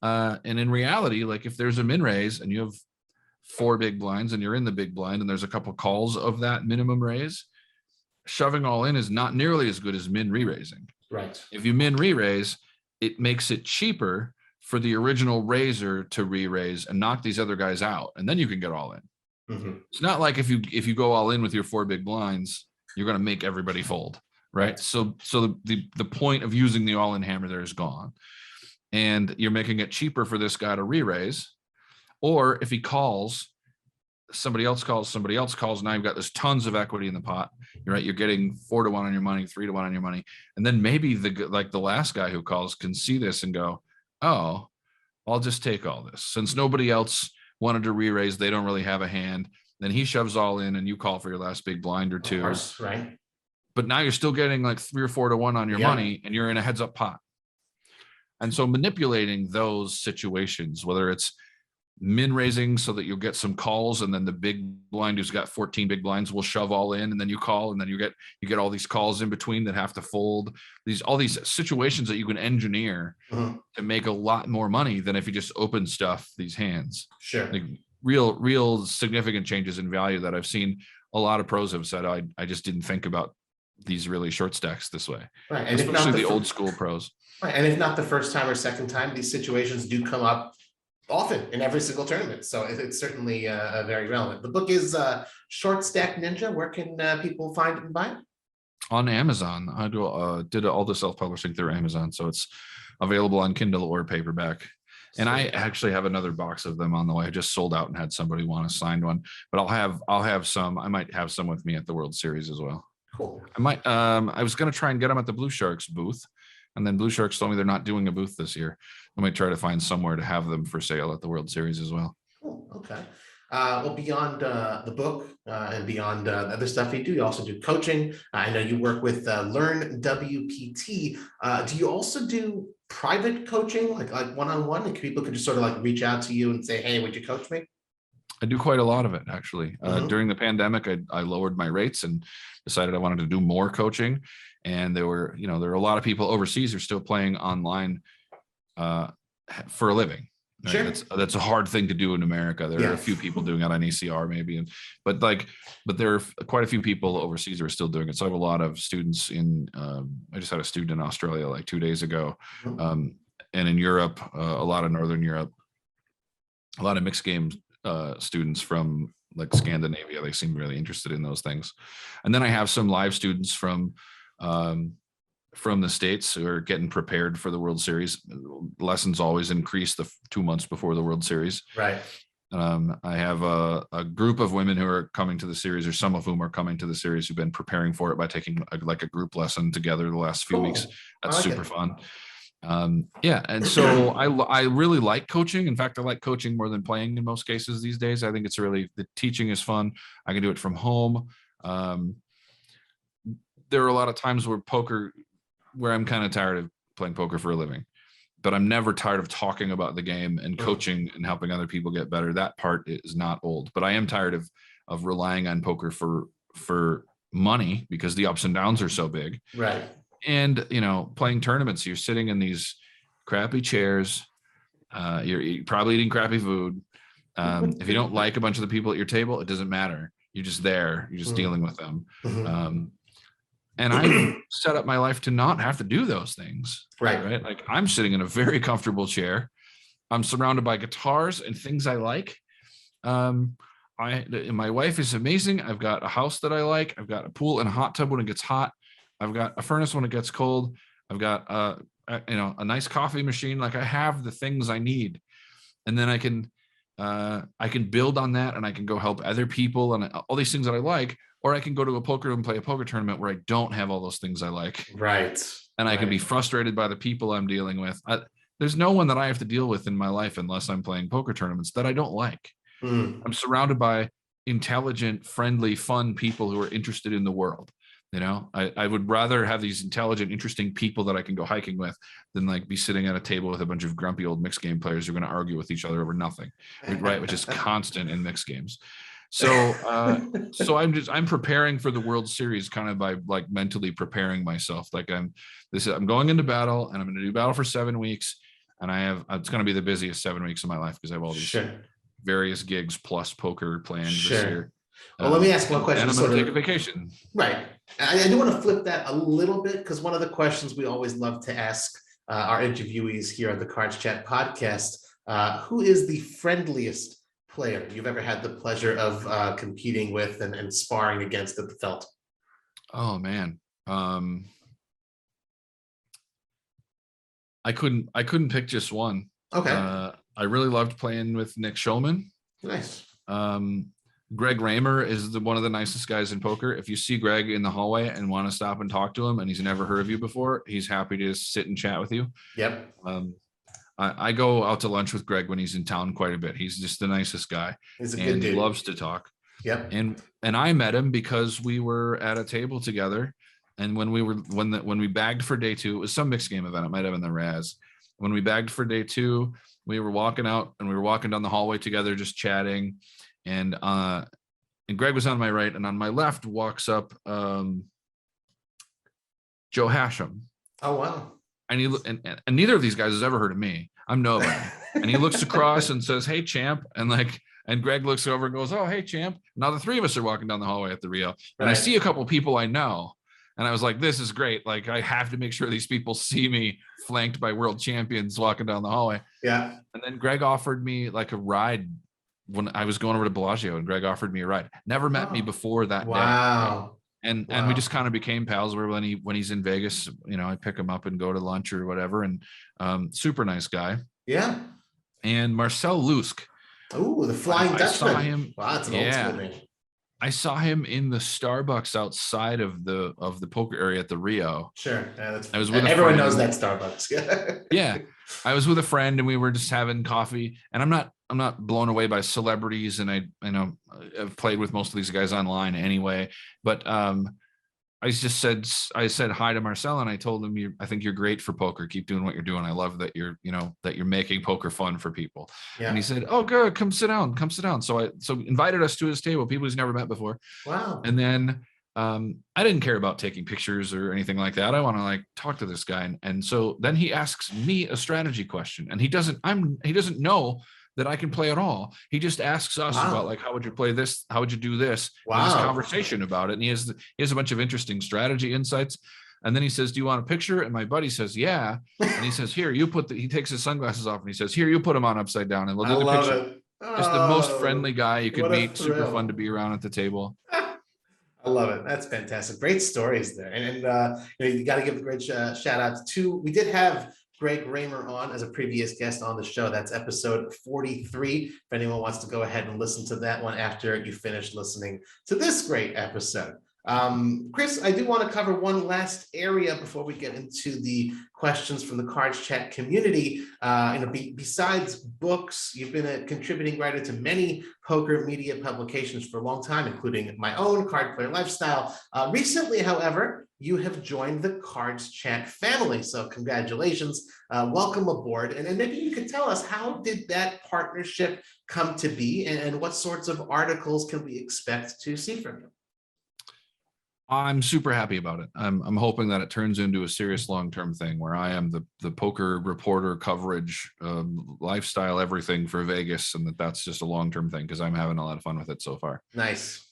and in reality, like if there's a min raise and you have 4 big blinds and you're in the big blind and there's a couple calls of that minimum raise, shoving all in is not nearly as good as min re-raising. Right. If you min re-raise, it makes it cheaper for the original raiser to re-raise and knock these other guys out, and then you can get all in. It's not like if you go all in with your 4 big blinds, you're going to make everybody fold, right? So the point of using the all-in hammer there is gone, and you're making it cheaper for this guy to re-raise. Or if he calls, somebody else calls, now you've got this tons of equity in the pot. You're right. You're getting 4 to 1 on your money, 3 to 1 on your money, and then maybe the last guy who calls can see this and go, oh, I'll just take all this. Since nobody else wanted to re-raise, they don't really have a hand. Then he shoves all in, and you call for your last big blind or two. Of course, right. But now you're still getting like 3 or 4 to 1 on your money, and you're in a heads up pot. And so manipulating those situations, whether it's min raising so that you'll get some calls, and then the big blind who's got 14 big blinds will shove all in, and then you call, and then you get all these calls in between that have to fold. All these situations that you can engineer to make a lot more money than if you just open stuff these hands. Sure. Like real significant changes in value that I've seen. A lot of pros have said, I just didn't think about these really short stacks this way. Right. And especially the old school pros. Right. And if not the first time or second time, these situations do come up often in every single tournament. So it's certainly very relevant. The book is Short Stack Ninja. Where can people find it and buy it? On Amazon. I did all the self-publishing through Amazon. So it's available on Kindle or paperback. And I actually have another box of them on the way. I just sold out and had somebody want a signed one, but I'll have some. I might have some with me at the World Series as well. Cool. I was going to try and get them at the Blue Sharks booth, and then Blue Sharks told me they're not doing a booth this year. I might try to find somewhere to have them for sale at the World Series as well. Cool. Okay. Well, beyond the book and beyond the other stuff you do, you also do coaching. I know you work with Learn WPT. Do you also do private coaching, like one-on-one? Like people could just sort of like reach out to you and say, hey, would you coach me? I do quite a lot of it, actually. During the pandemic, I lowered my rates and decided I wanted to do more coaching. And there were a lot of people overseas who are still playing online for a living. Right? Sure. That's a hard thing to do in America. There are a few people doing it on ECR maybe, but there are quite a few people overseas who are still doing it. So I have a lot of students I just had a student in Australia like 2 days ago, and in Europe, a lot of Northern Europe, a lot of mixed games students from like Scandinavia. They seem really interested in those things. And then I have some live students from the States who are getting prepared for the World Series. Lessons always increase the 2 months before the World Series. Right. I have a group of women who are coming to the series, or some of whom are coming to the series, who've been preparing for it by taking a group lesson together the last few weeks. That's super fun. And so I really like coaching. In fact, I like coaching more than playing in most cases these days. I think the teaching is fun. I can do it from home. There are a lot of times where I'm kind of tired of playing poker for a living, but I'm never tired of talking about the game and coaching and helping other people get better. That part is not old, but I am tired of relying on poker for money because the ups and downs are so big. Right. And, playing tournaments, you're sitting in these crappy chairs. You're probably eating crappy food. If you don't like a bunch of the people at your table, it doesn't matter. You're just there. You're just dealing with them. And I set up my life to not have to do those things. Right. Like I'm sitting in a very comfortable chair. I'm surrounded by guitars and things I like. My wife is amazing. I've got a house that I like. I've got a pool and a hot tub when it gets hot. I've got a furnace when it gets cold. I've got a nice coffee machine. Like I have the things I need, and then I can build on that, and I can go help other people and all these things that I like. Or I can go to a poker room and play a poker tournament where I don't have all those things I like. Right. And I can be frustrated by the people I'm dealing with. There's no one that I have to deal with in my life unless I'm playing poker tournaments that I don't like. I'm surrounded by intelligent, friendly, fun people who are interested in the world. I would rather have these intelligent, interesting people that I can go hiking with than like be sitting at a table with a bunch of grumpy old mixed game players who are going to argue with each other over nothing, right? Which is constant in mixed games. So I'm preparing for the World Series kind of by like mentally preparing myself. Like I'm going into battle, and I'm going to do battle for 7 weeks. And it's going to be the busiest 7 weeks of my life because I have all these various gigs plus poker planned this year. Well, let me ask one question. And I'm going to take a vacation. Right. I do want to flip that a little bit because one of the questions we always love to ask our interviewees here on the Cards Chat podcast, who is the friendliest player you've ever had the pleasure of competing with and sparring against at the felt? Oh man. I couldn't pick just one. Okay. I really loved playing with Nick Schulman. Nice. Greg Raymer is one of the nicest guys in poker. If you see Greg in the hallway and want to stop and talk to him and he's never heard of you before, he's happy to sit and chat with you. Yep. I go out to lunch with Greg when he's in town quite a bit. He's just the nicest guy. He's a good and dude. He loves to talk. Yep. And I met him because we were at a table together. And when we bagged for day 2, it was some mixed game event. It might have been the Raz. When we bagged for day 2, we were walking out and we were walking down the hallway together, just chatting. And Greg was on my right, and on my left walks up Joe Hashem. Oh wow! And neither of these guys has ever heard of me. I'm nobody. And he looks across and says, "Hey, champ," and Greg looks over and goes, "Oh, hey, champ." Now the three of us are walking down the hallway at the Rio, and I see a couple people I know, and I was like, "This is great! Like, I have to make sure these people see me flanked by world champions walking down the hallway." Yeah. And then Greg offered me like a ride when I was going over to Bellagio, and Greg offered me a ride. Never met me before that day. Wow. And we just kind of became pals. Where when he's in Vegas, I pick him up and go to lunch or whatever. And super nice guy. Yeah. And Marcel Lusk. Oh, the Flying Dutchman. I saw him. Wow, that's an old school name. I saw him in the Starbucks outside of the poker area at the Rio. Sure. I was with everyone knows that Starbucks. Yeah. I was with a friend and we were just having coffee. And I'm not blown away by celebrities, and I've played with most of these guys online anyway. But I said hi to Marcel, and I told him, I think you're great for poker. Keep doing what you're doing. I love that you're making poker fun for people. Yeah. And he said, "Oh, good. Come sit down. So invited us to his table, people he's never met before." Wow. And then I didn't care about taking pictures or anything like that. I want to talk to this guy. And so then he asks me a strategy question, and he doesn't know that I can play at all. He just asks us about how would you play this? How would you do this? Wow. And this conversation about it. And he has a bunch of interesting strategy insights. And then he says, "Do you want a picture?" And my buddy says, "Yeah." And he says, "Here, you he takes his sunglasses off and he says, "Here, you put them on upside down and we'll do the picture." It. Oh, just the most friendly guy you could meet. Super fun to be around at the table. I love it. That's fantastic. Great stories there. And you got to give a great shout out to, we did have Greg Raymer on as a previous guest on the show. That's episode 43. If anyone wants to go ahead and listen to that one after you finish listening to this great episode. Chris, I do want to cover one last area before we get into the questions from the Cards Chat community. Besides books, you've been a contributing writer to many poker media publications for a long time, including my own, Card Player Lifestyle. Recently, however, you have joined the Cards Chat family. So congratulations, welcome aboard. And maybe you could tell us, how did that partnership come to be, and what sorts of articles can we expect to see from you? I'm super happy about it. I'm hoping that it turns into a serious long-term thing where I am the poker reporter, coverage, lifestyle, everything for Vegas, and that's just a long-term thing because I'm having a lot of fun with it so far. Nice.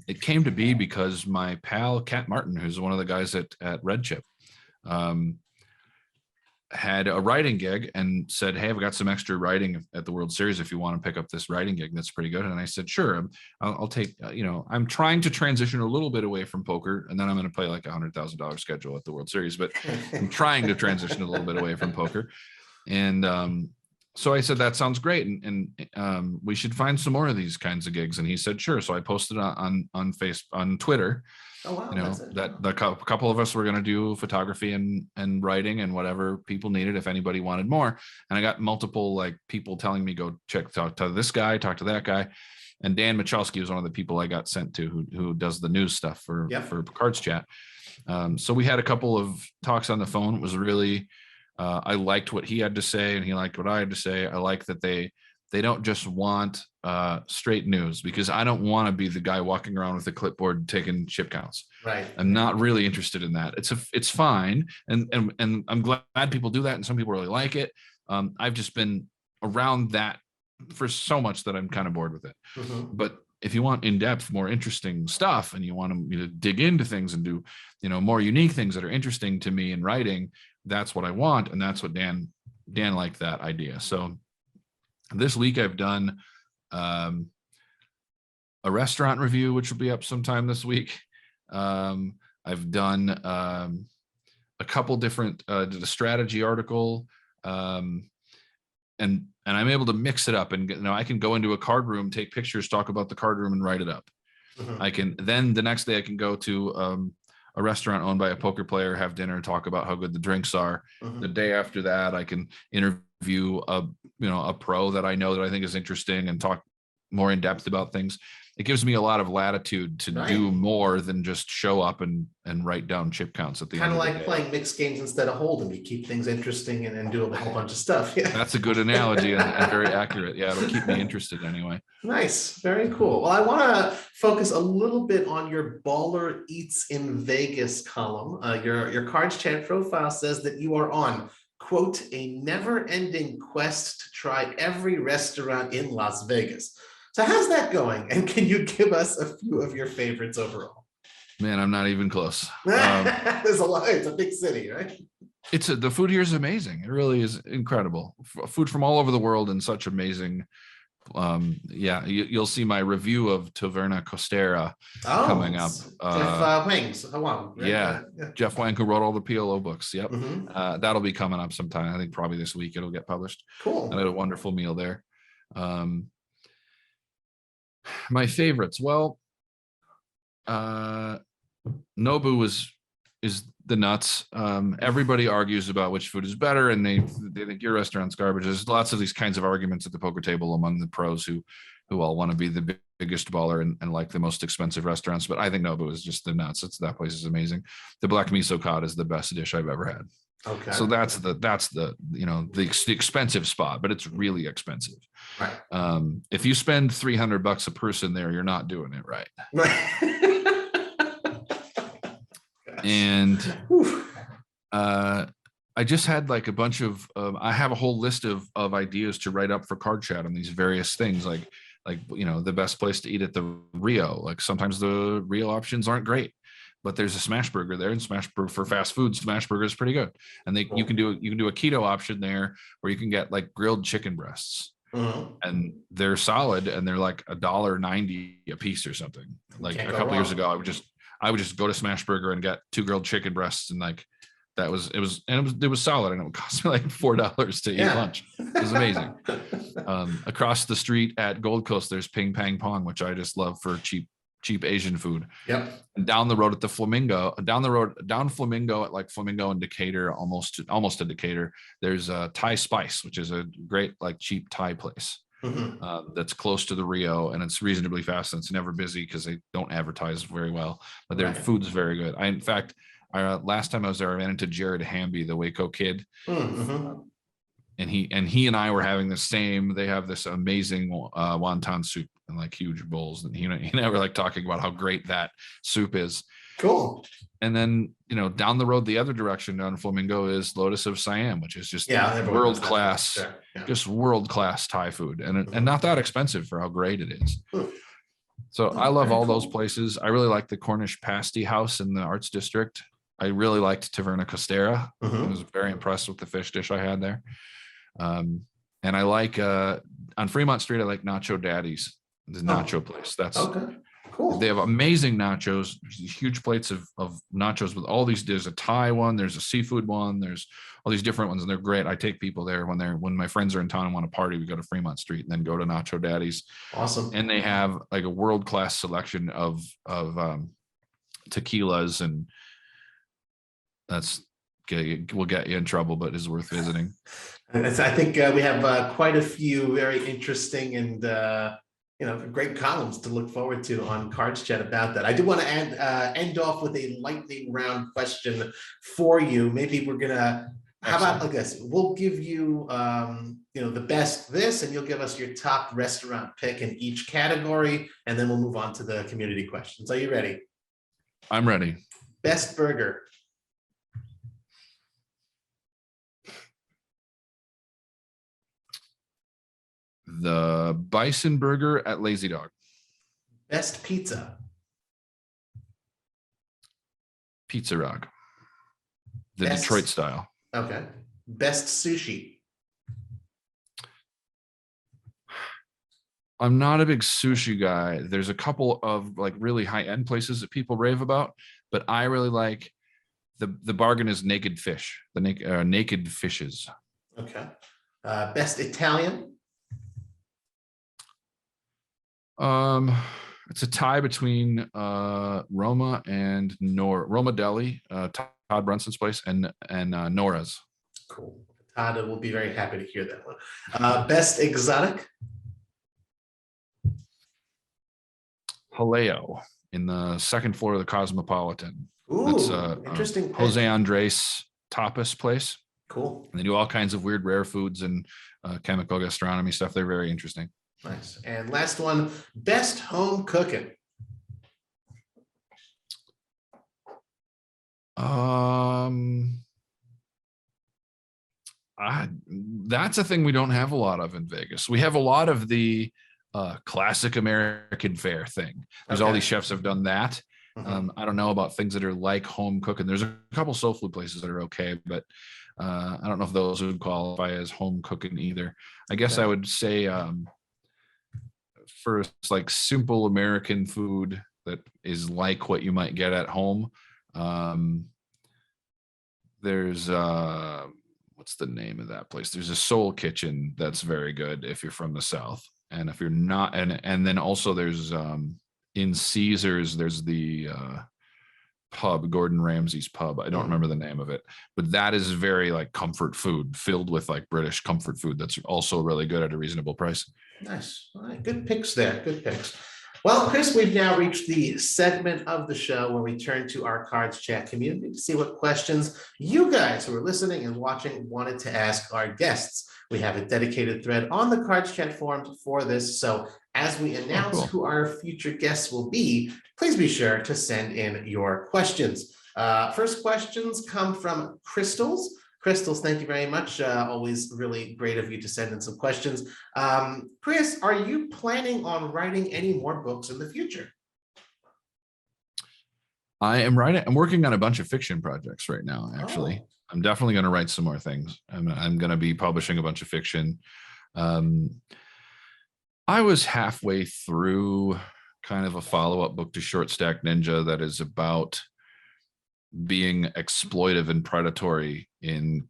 It came to be because my pal Cat Martin, who's one of the guys at Red Chip, had a writing gig and said, "Hey, I've got some extra writing at the World Series if you want to pick up this writing gig. That's pretty good." And I said, "Sure, I'll take, I'm trying to transition a little bit away from poker, and then I'm going to play like $100,000 schedule at the World Series, but I'm trying to transition a little bit away from poker." And so I said, "That sounds great. And we should find some more of these kinds of gigs." And he said, "Sure." So I posted on Twitter. Oh, wow. That a couple of us were going to do photography and writing and whatever people needed if anybody wanted more. And I got multiple people telling me, "Go talk to this guy, talk to that guy." And Dan Michalski was one of the people I got sent to who does the news stuff for Cards Chat. So we had a couple of talks on the phone. It was really, I liked what he had to say and he liked what I had to say. I like that they don't just want straight news, because I don't want to be the guy walking around with a clipboard taking chip counts. Right. I'm not really interested in that. It's fine. And I'm glad people do that. And some people really like it. I've just been around that for so much that I'm kind of bored with it. Mm-hmm. But if you want in-depth, more interesting stuff, and you want me to dig into things and do, more unique things that are interesting to me in writing, that's what I want. And that's what Dan liked that idea. So this week I've done a restaurant review, which will be up sometime this week. I've done a couple different, did a strategy article, and I'm able to mix it up, and I can go into a card room, take pictures, talk about the card room, and write it up. I can then the next day I can go to a restaurant owned by a poker player, have dinner, talk about how good the drinks are. The day after that, I can interview a pro that I know that I think is interesting and talk more in depth about things. It gives me a lot of latitude to do more than just show up and write down chip counts at the end of the day. Kind of like playing mixed games instead of hold'em. You keep things interesting and do a whole bunch of stuff. Yeah. That's a good analogy and very accurate. Yeah, it'll keep me interested anyway. Nice. Very cool. Well, I want to focus a little bit on your Baller Eats in Vegas column. Your CardsChat profile says that you are on, quote, a never-ending quest to try every restaurant in Las Vegas. So how's that going? And can you give us a few of your favorites overall? Man, I'm not even close. There's a lot. It's a big city, right? The food here is amazing. It really is incredible. Food from all over the world and such amazing. You'll see my review of Taverna Costera coming up. Jeff Wang's one. Right? Yeah, Jeff Wang, who wrote all the PLO books. Yep. That'll be coming up sometime. I think probably this week it'll get published. Cool. I had a wonderful meal there. My favorites. Well, Nobu is the nuts. Everybody argues about which food is better, and they think your restaurant's garbage. There's lots of these kinds of arguments at the poker table among the pros who all want to be the biggest baller and like the most expensive restaurants. But I think Nobu is just the nuts. That place is amazing. The black miso cod is the best dish I've ever had. Okay. So that's the expensive spot, but it's really expensive. Right. If you spend $300 a person there, you're not doing it right. And I just had like a bunch of I have a whole list of ideas to write up for CardsChat on these various things, like the best place to eat at the Rio. Like sometimes the Rio options aren't great, but there's a smash burger there, and smash burger for fast food, smash burger is pretty good. And you can do a keto option there where you can get like grilled chicken breasts. And they're solid, and they're like $1.90 a piece or something. Like a couple years ago, I would just go to Smash Burger and get 2 grilled chicken breasts, and like it was solid, and it would cost me like $4 to eat lunch. It was amazing. Across the street at Gold Coast, there's Ping Pang Pong, which I just love for cheap Asian food. Yep. And down the road at the Flamingo, down Flamingo at like Flamingo and Decatur, almost to Decatur, there's a Thai Spice, which is a great like cheap Thai place. That's close to the Rio, and it's reasonably fast, and it's never busy because they don't advertise very well, but their food's very good. In fact, last time I was there, I ran into Jared Hamby, the Waco kid. And he and I were having they have this amazing wonton soup in like huge bowls, and he and I were like talking about how great that soup is. Cool. And then down the road the other direction down Flamingo is Lotus of Siam, which is just world class, just world class Thai food, and not that expensive for how great it is. So I love all those places. I really like the Cornish Pasty House in the Arts District. I really liked Taverna Costera. I was very impressed with the fish dish I had there. And I like on Fremont Street, I like Nacho Daddy's, the nacho place. That's okay. Cool. They have amazing nachos, huge plates of nachos with all these. There's a Thai one, there's a seafood one, there's all these different ones, and they're great. I take people there when my friends are in town and want to party. We go to Fremont Street and then go to Nacho Daddy's. Awesome. And they have like a world-class selection of tequilas, and will get you in trouble, but is worth visiting. And I think we have quite a few very interesting and great columns to look forward to on CardsChat about that. I do want to end off with a lightning round question for you. Maybe we're gonna. How about like this? We'll give you the best this, and you'll give us your top restaurant pick in each category, and then we'll move on to the community questions. Are you ready? I'm ready. Best burger. The Bison Burger at Lazy Dog. Best pizza. Pizza Rock. The Detroit style. Okay. Best sushi. I'm not a big sushi guy. There's a couple of like really high-end places that people rave about, but I really like the bargain is naked fish, the naked fishes. Okay. Best Italian. It's a tie between Roma and Roma Deli, Todd Brunson's place, and Nora's. Cool. Todd will be very happy to hear that one. Best exotic. Haleo in the second floor of the Cosmopolitan. Ooh, That's interesting. Jose Andres tapas place. Cool. And they do all kinds of weird rare foods and chemical gastronomy stuff. They're very interesting. Nice. And last one, best home cooking. That's a thing we don't have a lot of in Vegas. We have a lot of the classic American fare thing. There's all these chefs have done that. I don't know about things that are like home cooking. There's a couple soul food places that are okay, but I don't know if those would qualify as home cooking either. I guess I would say for like simple American food that is like what you might get at home. There's what's the name of that place? There's a Soul Kitchen that's very good if you're from the South. And if you're not, and then also there's in Caesars, there's the pub, Gordon Ramsay's pub. I don't remember the name of it, but that is very like comfort food filled with like British comfort food. That's also really good at a reasonable price. Nice. All right. Good picks there. Good picks. Well, Chris, we've now reached the segment of the show where we turn to our Cards Chat community to see what questions you guys who are listening and watching wanted to ask our guests. We have a dedicated thread on the Cards Chat forums for this. So as we announce who our future guests will be, please be sure to send in your questions. First questions come from Crystals. Crystals, thank you very much. Always really great of you to send in some questions. Chris, are you planning on writing any more books in the future? I'm working on a bunch of fiction projects right now, actually. Oh. I'm definitely going to write some more things. I'm going to be publishing a bunch of fiction. I was halfway through kind of a follow-up book to Short Stack Ninja that is about being exploitive and predatory in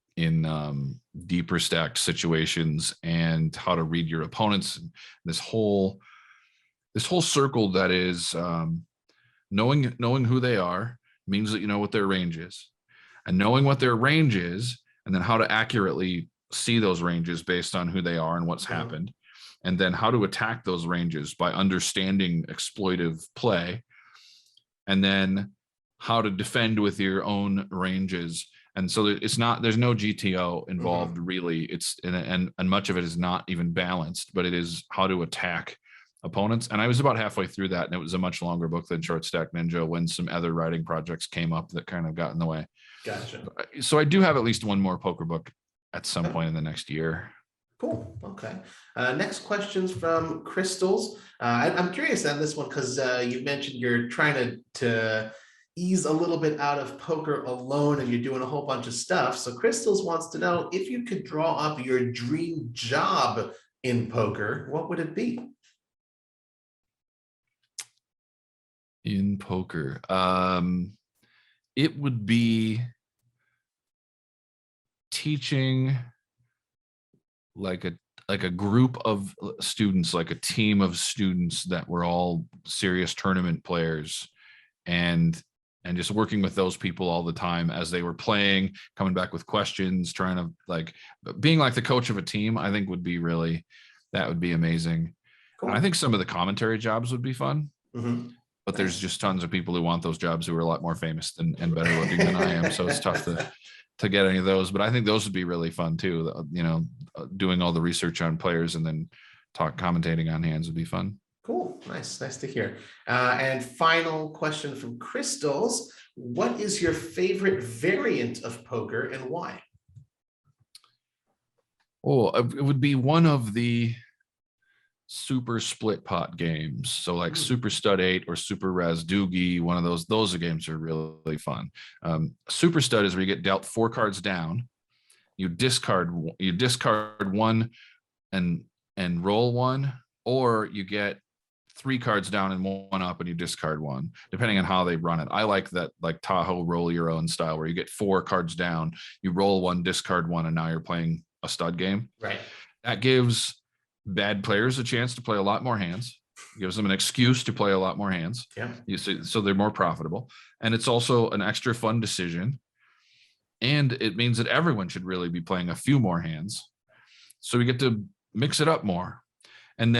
deeper stacked situations and how to read your opponents. This whole circle that is knowing who they are means that you know what their range is, and knowing what their range is, and then how to accurately see those ranges based on who they are and what's happened, and then how to attack those ranges by understanding exploitive play, and then how to defend with your own ranges. And so there's no GTO involved really. It's and much of it is not even balanced, but it is how to attack opponents. And I was about halfway through that, and it was a much longer book than Short Stack Ninja when some other writing projects came up that kind of got in the way. Gotcha. So I do have at least one more poker book at some point in the next year. Cool. Okay. Next question's from Crystals. I'm curious on this one because you mentioned you're trying to ease a little bit out of poker alone and you're doing a whole bunch of stuff. So Crystals wants to know if you could draw up your dream job in poker, what would it be? In poker, it would be teaching like a group of students, like a team of students that were all serious tournament players, and just working with those people all the time as they were playing, coming back with questions, trying to like being like the coach of a team. I think would be amazing. Cool. I think some of the commentary jobs would be fun. But there's just tons of people who want those jobs who are a lot more famous and better looking than I am. So it's tough to get any of those. But I think those would be really fun too. You know, doing all the research on players and then commentating on hands would be fun. Cool. Nice to hear. And final question from Crystals. What is your favorite variant of poker and why? Oh, it would be one of the super split pot games. So like Super Stud 8 or Super Raz Doogie, one of those games are really fun. Super Stud is where you get dealt 4 cards down you discard one and roll one, or you get 3 cards down and 1 up and you discard 1, depending on how they run it. I like that, like Tahoe roll your own style, where you get 4 cards down, you roll 1, discard 1, and now you're playing a stud game. Right. That gives bad players a chance to play a lot more hands. It gives them an excuse to play a lot more hands. Yeah. You see, so they're more profitable. And it's also an extra fun decision. And it means that everyone should really be playing a few more hands. So we get to mix it up more. And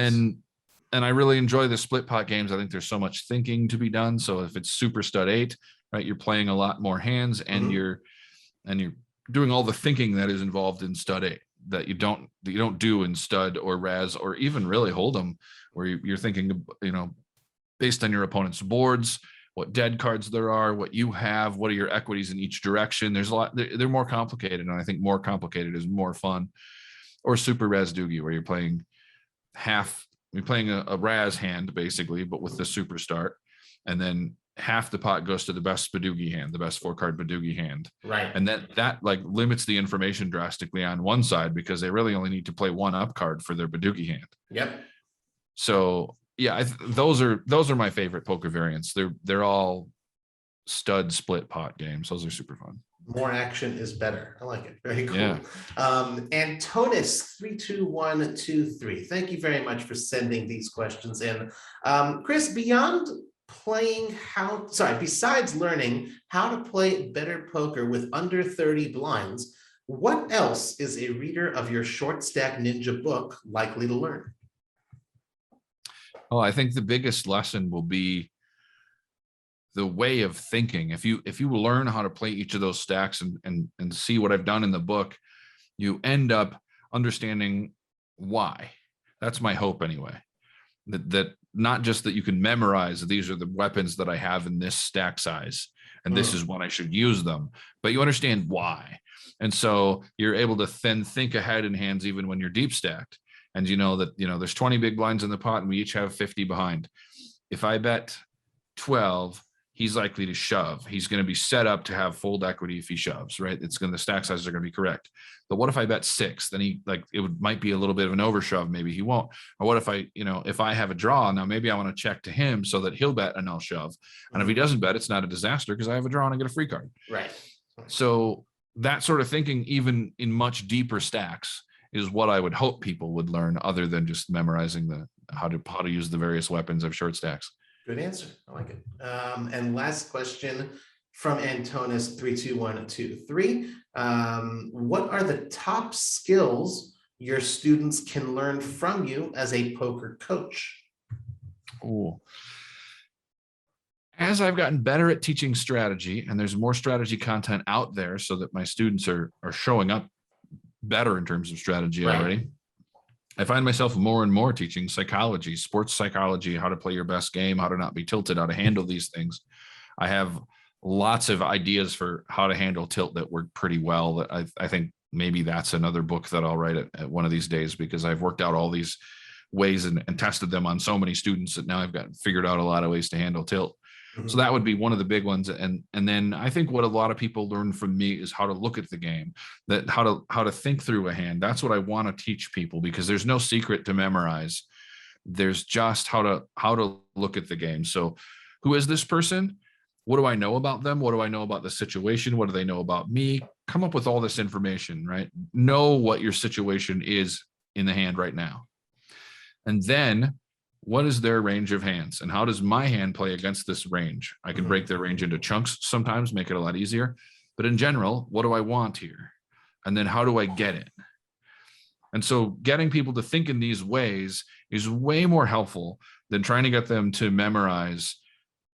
I really enjoy the split pot games. I think there's so much thinking to be done. So if it's super stud 8, right, you're playing a lot more hands, and you're doing all the thinking that is involved in stud 8 that you don't do in stud or Raz or even really Hold'em, where you're thinking, based on your opponent's boards, what dead cards there are, what you have, what are your equities in each direction. There's a lot. They're more complicated, and I think more complicated is more fun. Or Super Raz Doogie, where you're playing a Raz hand basically, but with the super start, and then half the pot goes to the best Badoogie hand, the best 4-card Badoogie hand. Right. And that like limits the information drastically on one side, because they really only need to play 1 up card for their Badoogie hand. Yep. So yeah, those are my favorite poker variants. They're all stud split pot games. Those are super fun. More action is better. I like it. Very cool. Yeah. Antonis 32123. Thank you very much for sending these questions in. Chris, besides learning how to play better poker with under 30 blinds, what else is a reader of your Short Stack Ninja book likely to learn? Oh, I think the biggest lesson will be the way of thinking. If you learn how to play each of those stacks and see what I've done in the book, you end up understanding why. That's my hope anyway. That not just that you can memorize, these are the weapons that I have in this stack size, and this is when I should use them, but you understand why. And so you're able to then think ahead in hands, even when you're deep stacked. And there's 20 big blinds in the pot and we each have 50 behind. If I bet 12, he's likely to shove. He's going to be set up to have fold equity if he shoves, right? The stack sizes are going to be correct. But what if I bet 6? Then might be a little bit of an overshove. Maybe he won't. Or what if if I have a draw, now maybe I want to check to him so that he'll bet and I'll shove. And if he doesn't bet, it's not a disaster because I have a draw and I get a free card. Right. So that sort of thinking, even in much deeper stacks, is what I would hope people would learn, other than just memorizing how to use the various weapons of short stacks. Good answer. I like it. And last question from Antonis 32123. What are the top skills your students can learn from you as a poker coach? Oh, as I've gotten better at teaching strategy, and there's more strategy content out there so that my students are showing up better in terms of strategy already, I find myself more and more teaching psychology, sports psychology, how to play your best game, how to not be tilted, how to handle these things. I have lots of ideas for how to handle tilt that work pretty well. That I think maybe that's another book that I'll write at one of these days, because I've worked out all these ways and tested them on so many students that now I've got figured out a lot of ways to handle tilt. So that would be one of the big ones. And then I think what a lot of people learn from me is how to look at the game, that how to think through a hand. That's what I want to teach people, because there's no secret to memorize. There's just how to look at the game. So who is this person? What do I know about them? What do I know about the situation? What do they know about me? Come up with all this information, right? Know what your situation is in the hand right now. And then what is their range of hands, and how does my hand play against this range? I can break their range into chunks sometimes, make it a lot easier. But in general, what do I want here? And then how do I get it? And so getting people to think in these ways is way more helpful than trying to get them to memorize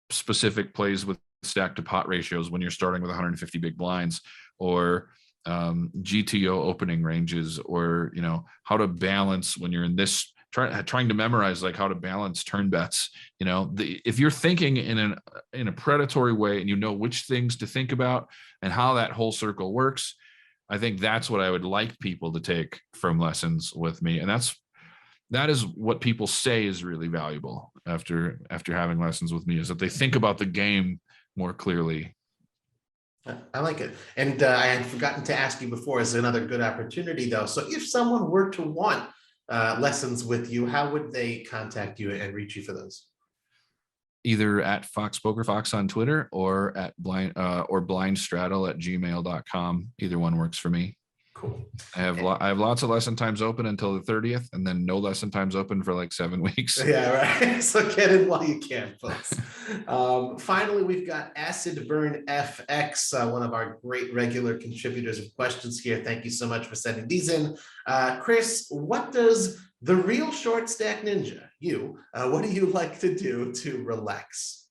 specific plays with stack to pot ratios when you're starting with 150 big blinds, or GTO opening ranges, or how to balance when you're in this, trying to memorize like how to balance turn bets. If you're thinking in a predatory way, and you know which things to think about and how that whole circle works, I think that's what I would like people to take from lessons with me. And that is what people say is really valuable after having lessons with me, is that they think about the game more clearly. I like it. And I had forgotten to ask you before, is another good opportunity though. So if someone were to want lessons with you, how would they contact you and reach you for those? Either at Fox Poker Fox on Twitter or at blindstraddle@gmail.com. Either one works for me. Cool. I have lots of lesson times open until the 30th, and then no lesson times open for like 7 weeks. Yeah, right. So get in while you can, folks. Finally, we've got Acid Burn FX, one of our great regular contributors of questions here. Thank you so much for sending these in. Chris, what does the real short stack ninja, what do you like to do to relax?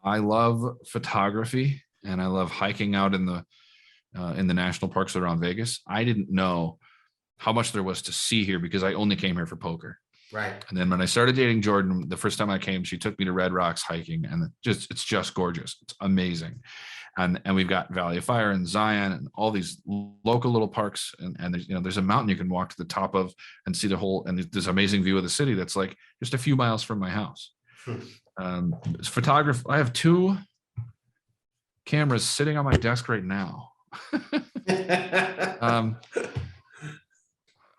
I love photography, and I love hiking out in the national parks around Vegas. I didn't know how much there was to see here because I only came here for poker. Right. And then when I started dating Jordan, the first time I came, she took me to Red Rocks hiking, and it's just gorgeous. It's amazing. And we've got Valley of Fire and Zion and all these local little parks. And there's, there's a mountain you can walk to the top of and see the whole, and this amazing view of the city that's like just a few miles from my house. Photography. I have 2 cameras sitting on my desk right now.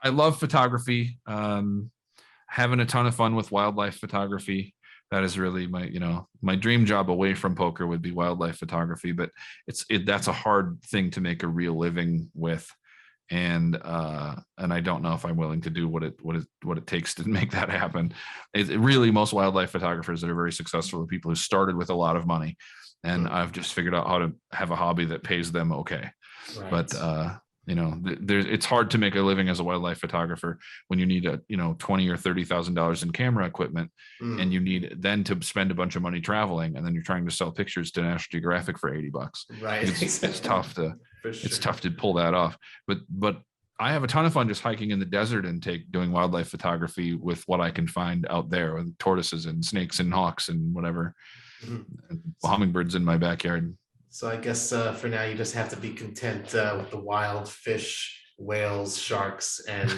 I love photography. Having a ton of fun with wildlife photography. That is really my dream job away from poker would be wildlife photography, but that's a hard thing to make a real living with. And I don't know if I'm willing to do what it takes to make that happen. Really, most wildlife photographers that are very successful are people who started with a lot of money, and I've just figured out how to have a hobby that pays them okay. Right. But it's hard to make a living as a wildlife photographer when you need $20,000 or $30,000 in camera equipment, and you need then to spend a bunch of money traveling, and then you're trying to sell pictures to National Geographic for $80. Right, it's tough to it's tough to pull that off. But I have a ton of fun just hiking in the desert and doing wildlife photography with what I can find out there, with tortoises and snakes and hawks and whatever, and hummingbirds in my backyard. So I guess for now you just have to be content with the wild fish, whales, sharks, and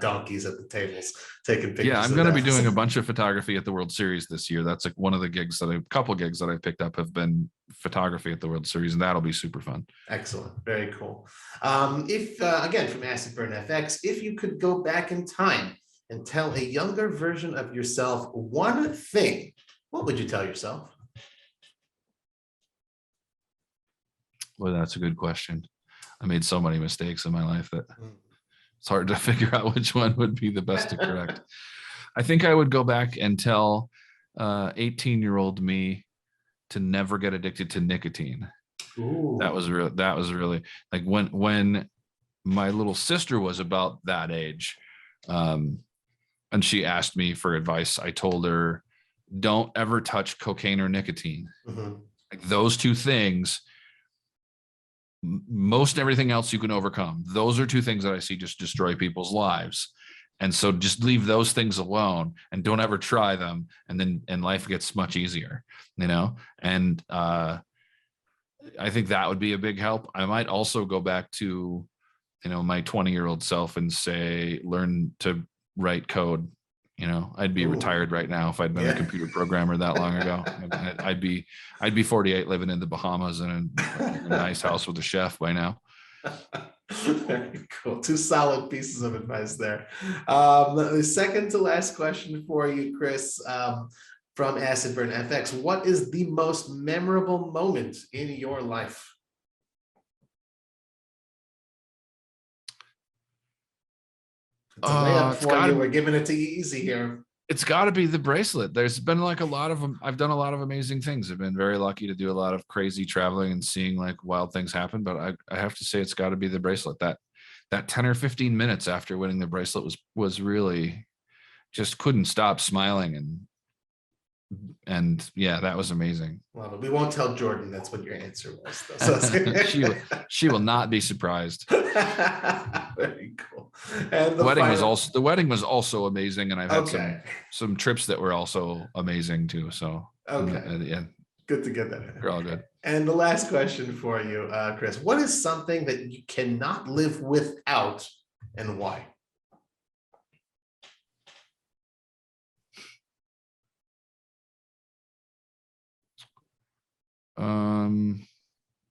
donkeys at the tables taking pictures. Yeah, I'm going to be doing a bunch of photography at the World Series this year. That's like one of the couple gigs that I picked up have been photography at the World Series, and that'll be super fun. Excellent, very cool. If again from Acid Burn FX, if you could go back in time and tell a younger version of yourself one thing, what would you tell yourself? Well, that's a good question. I made so many mistakes in my life that it's hard to figure out which one would be the best to correct. I think I would go back and tell 18-year-old me to never get addicted to nicotine. Ooh. That was really like when my little sister was about that age, and she asked me for advice. I told her, don't ever touch cocaine or nicotine. Like those 2 things. Most everything else you can overcome. Those are 2 things that I see just destroy people's lives. And so just leave those things alone and don't ever try them. And life gets much easier, and I think that would be a big help. I might also go back to, my 20-year-old self and say, learn to write code. I'd be retired right now if I'd been a computer programmer that long ago. I'd be 48 living in the Bahamas in a nice house with a chef by now. Very cool. 2 solid pieces of advice there. The second to last question for you, Chris, from Acid Burn FX. What is the most memorable moment in your life? It's a layup for you. We're giving it to you easy here. It's got to be the bracelet. There's been like a lot of them. I've done a lot of amazing things. I've been very lucky to do a lot of crazy traveling and seeing like wild things happen. But I have to say it's got to be the bracelet. That 10 or 15 minutes after winning the bracelet was really just couldn't stop smiling and yeah, that was amazing. Well, we won't tell Jordan that's what your answer was, though. So she will not be surprised. Very cool. And the wedding was also amazing, and I've had some trips that were also amazing too. So yeah, good to get that in. You're all good. And the last question for you, Chris, what is something that you cannot live without, and why?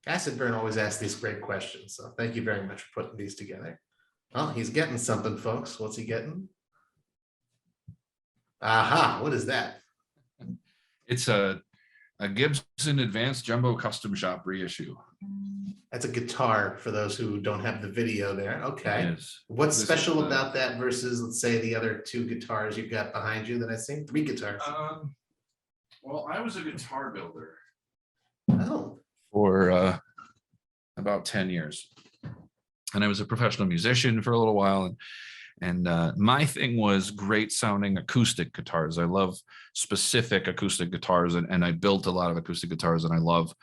Acid Burn always asks these great questions, so thank you very much for putting these together. Oh, he's getting something, folks. What's he getting? Aha, what is that? It's a Gibson Advanced Jumbo Custom Shop reissue. That's a guitar for those who don't have the video there. Okay. Yes. What's special about that versus, let's say, the other two guitars you've got behind you that I see? Three guitars. Well, I was a guitar builder. Oh. For about 10 years. And I was a professional musician for a little while. And my thing was great sounding acoustic guitars. I love specific acoustic guitars, and I built a lot of acoustic guitars, and I love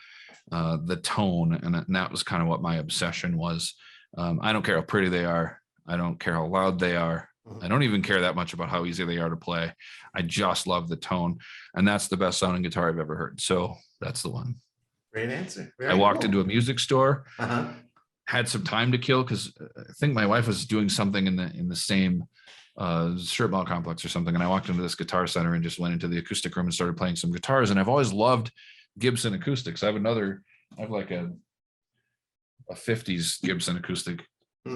the tone. And that was kind of what my obsession was. I don't care how pretty they are. I don't care how loud they are. I don't even care that much about how easy they are to play. I just love the tone. And that's the best sounding guitar I've ever heard. So that's the one. Great answer. I walked into a music store, had some time to kill because I think my wife was doing something in the same strip mall complex or something. And I walked into this guitar center and just went into the acoustic room and started playing some guitars. And I've always loved Gibson acoustics. I have like a 50s Gibson acoustic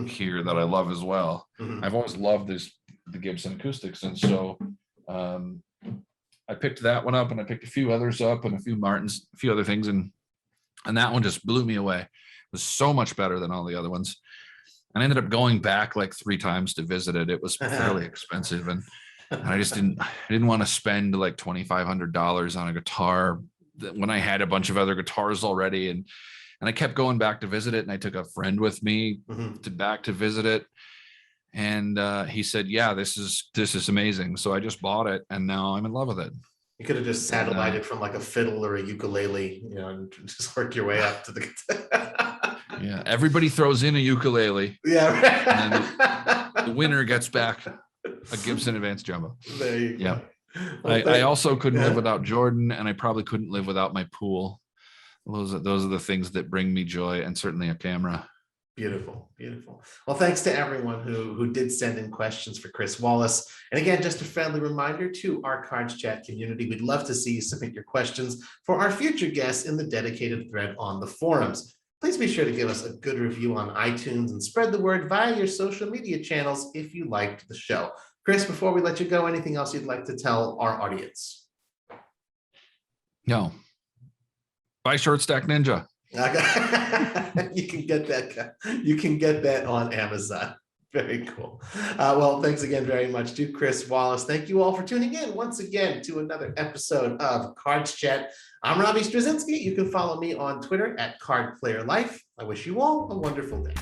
here that I love as well. I've always loved the Gibson acoustics. And so I picked that one up, and I picked a few others up, and a few Martins, a few other things. And that one just blew me away. It was so much better than all the other ones. And I ended up going back like 3 times to visit it. It was fairly expensive. And I just didn't want to spend like $2,500 on a guitar when I had a bunch of other guitars already. And I kept going back to visit it. And I took a friend with me back to visit it. And he said, yeah, this is amazing. So I just bought it, and now I'm in love with it. You could have just satellited from like a fiddle or a ukulele, and just work your way up to the guitar. Yeah, everybody throws in a ukulele. Yeah. And then the winner gets back a Gibson Advanced Jumbo. There you go. Yeah. Well, I also couldn't live without Jordan, and I probably couldn't live without my pool. Those are the things that bring me joy, and certainly a camera. Beautiful, beautiful. Well, thanks to everyone who did send in questions for Chris Wallace. And again, just a friendly reminder to our CardsChat community, we'd love to see you submit your questions for our future guests in the dedicated thread on the forums. Please be sure to give us a good review on iTunes and spread the word via your social media channels if you liked the show. Chris, before we let you go, anything else you'd like to tell our audience? No. Buy Short Stack Ninja. You can get that. You can get that on Amazon. Very cool. Well, thanks again very much to Chris Wallace. Thank you all for tuning in once again to another episode of CardsChat. I'm Robbie Straczynski. You can follow me on Twitter at CardPlayerLife. I wish you all a wonderful day.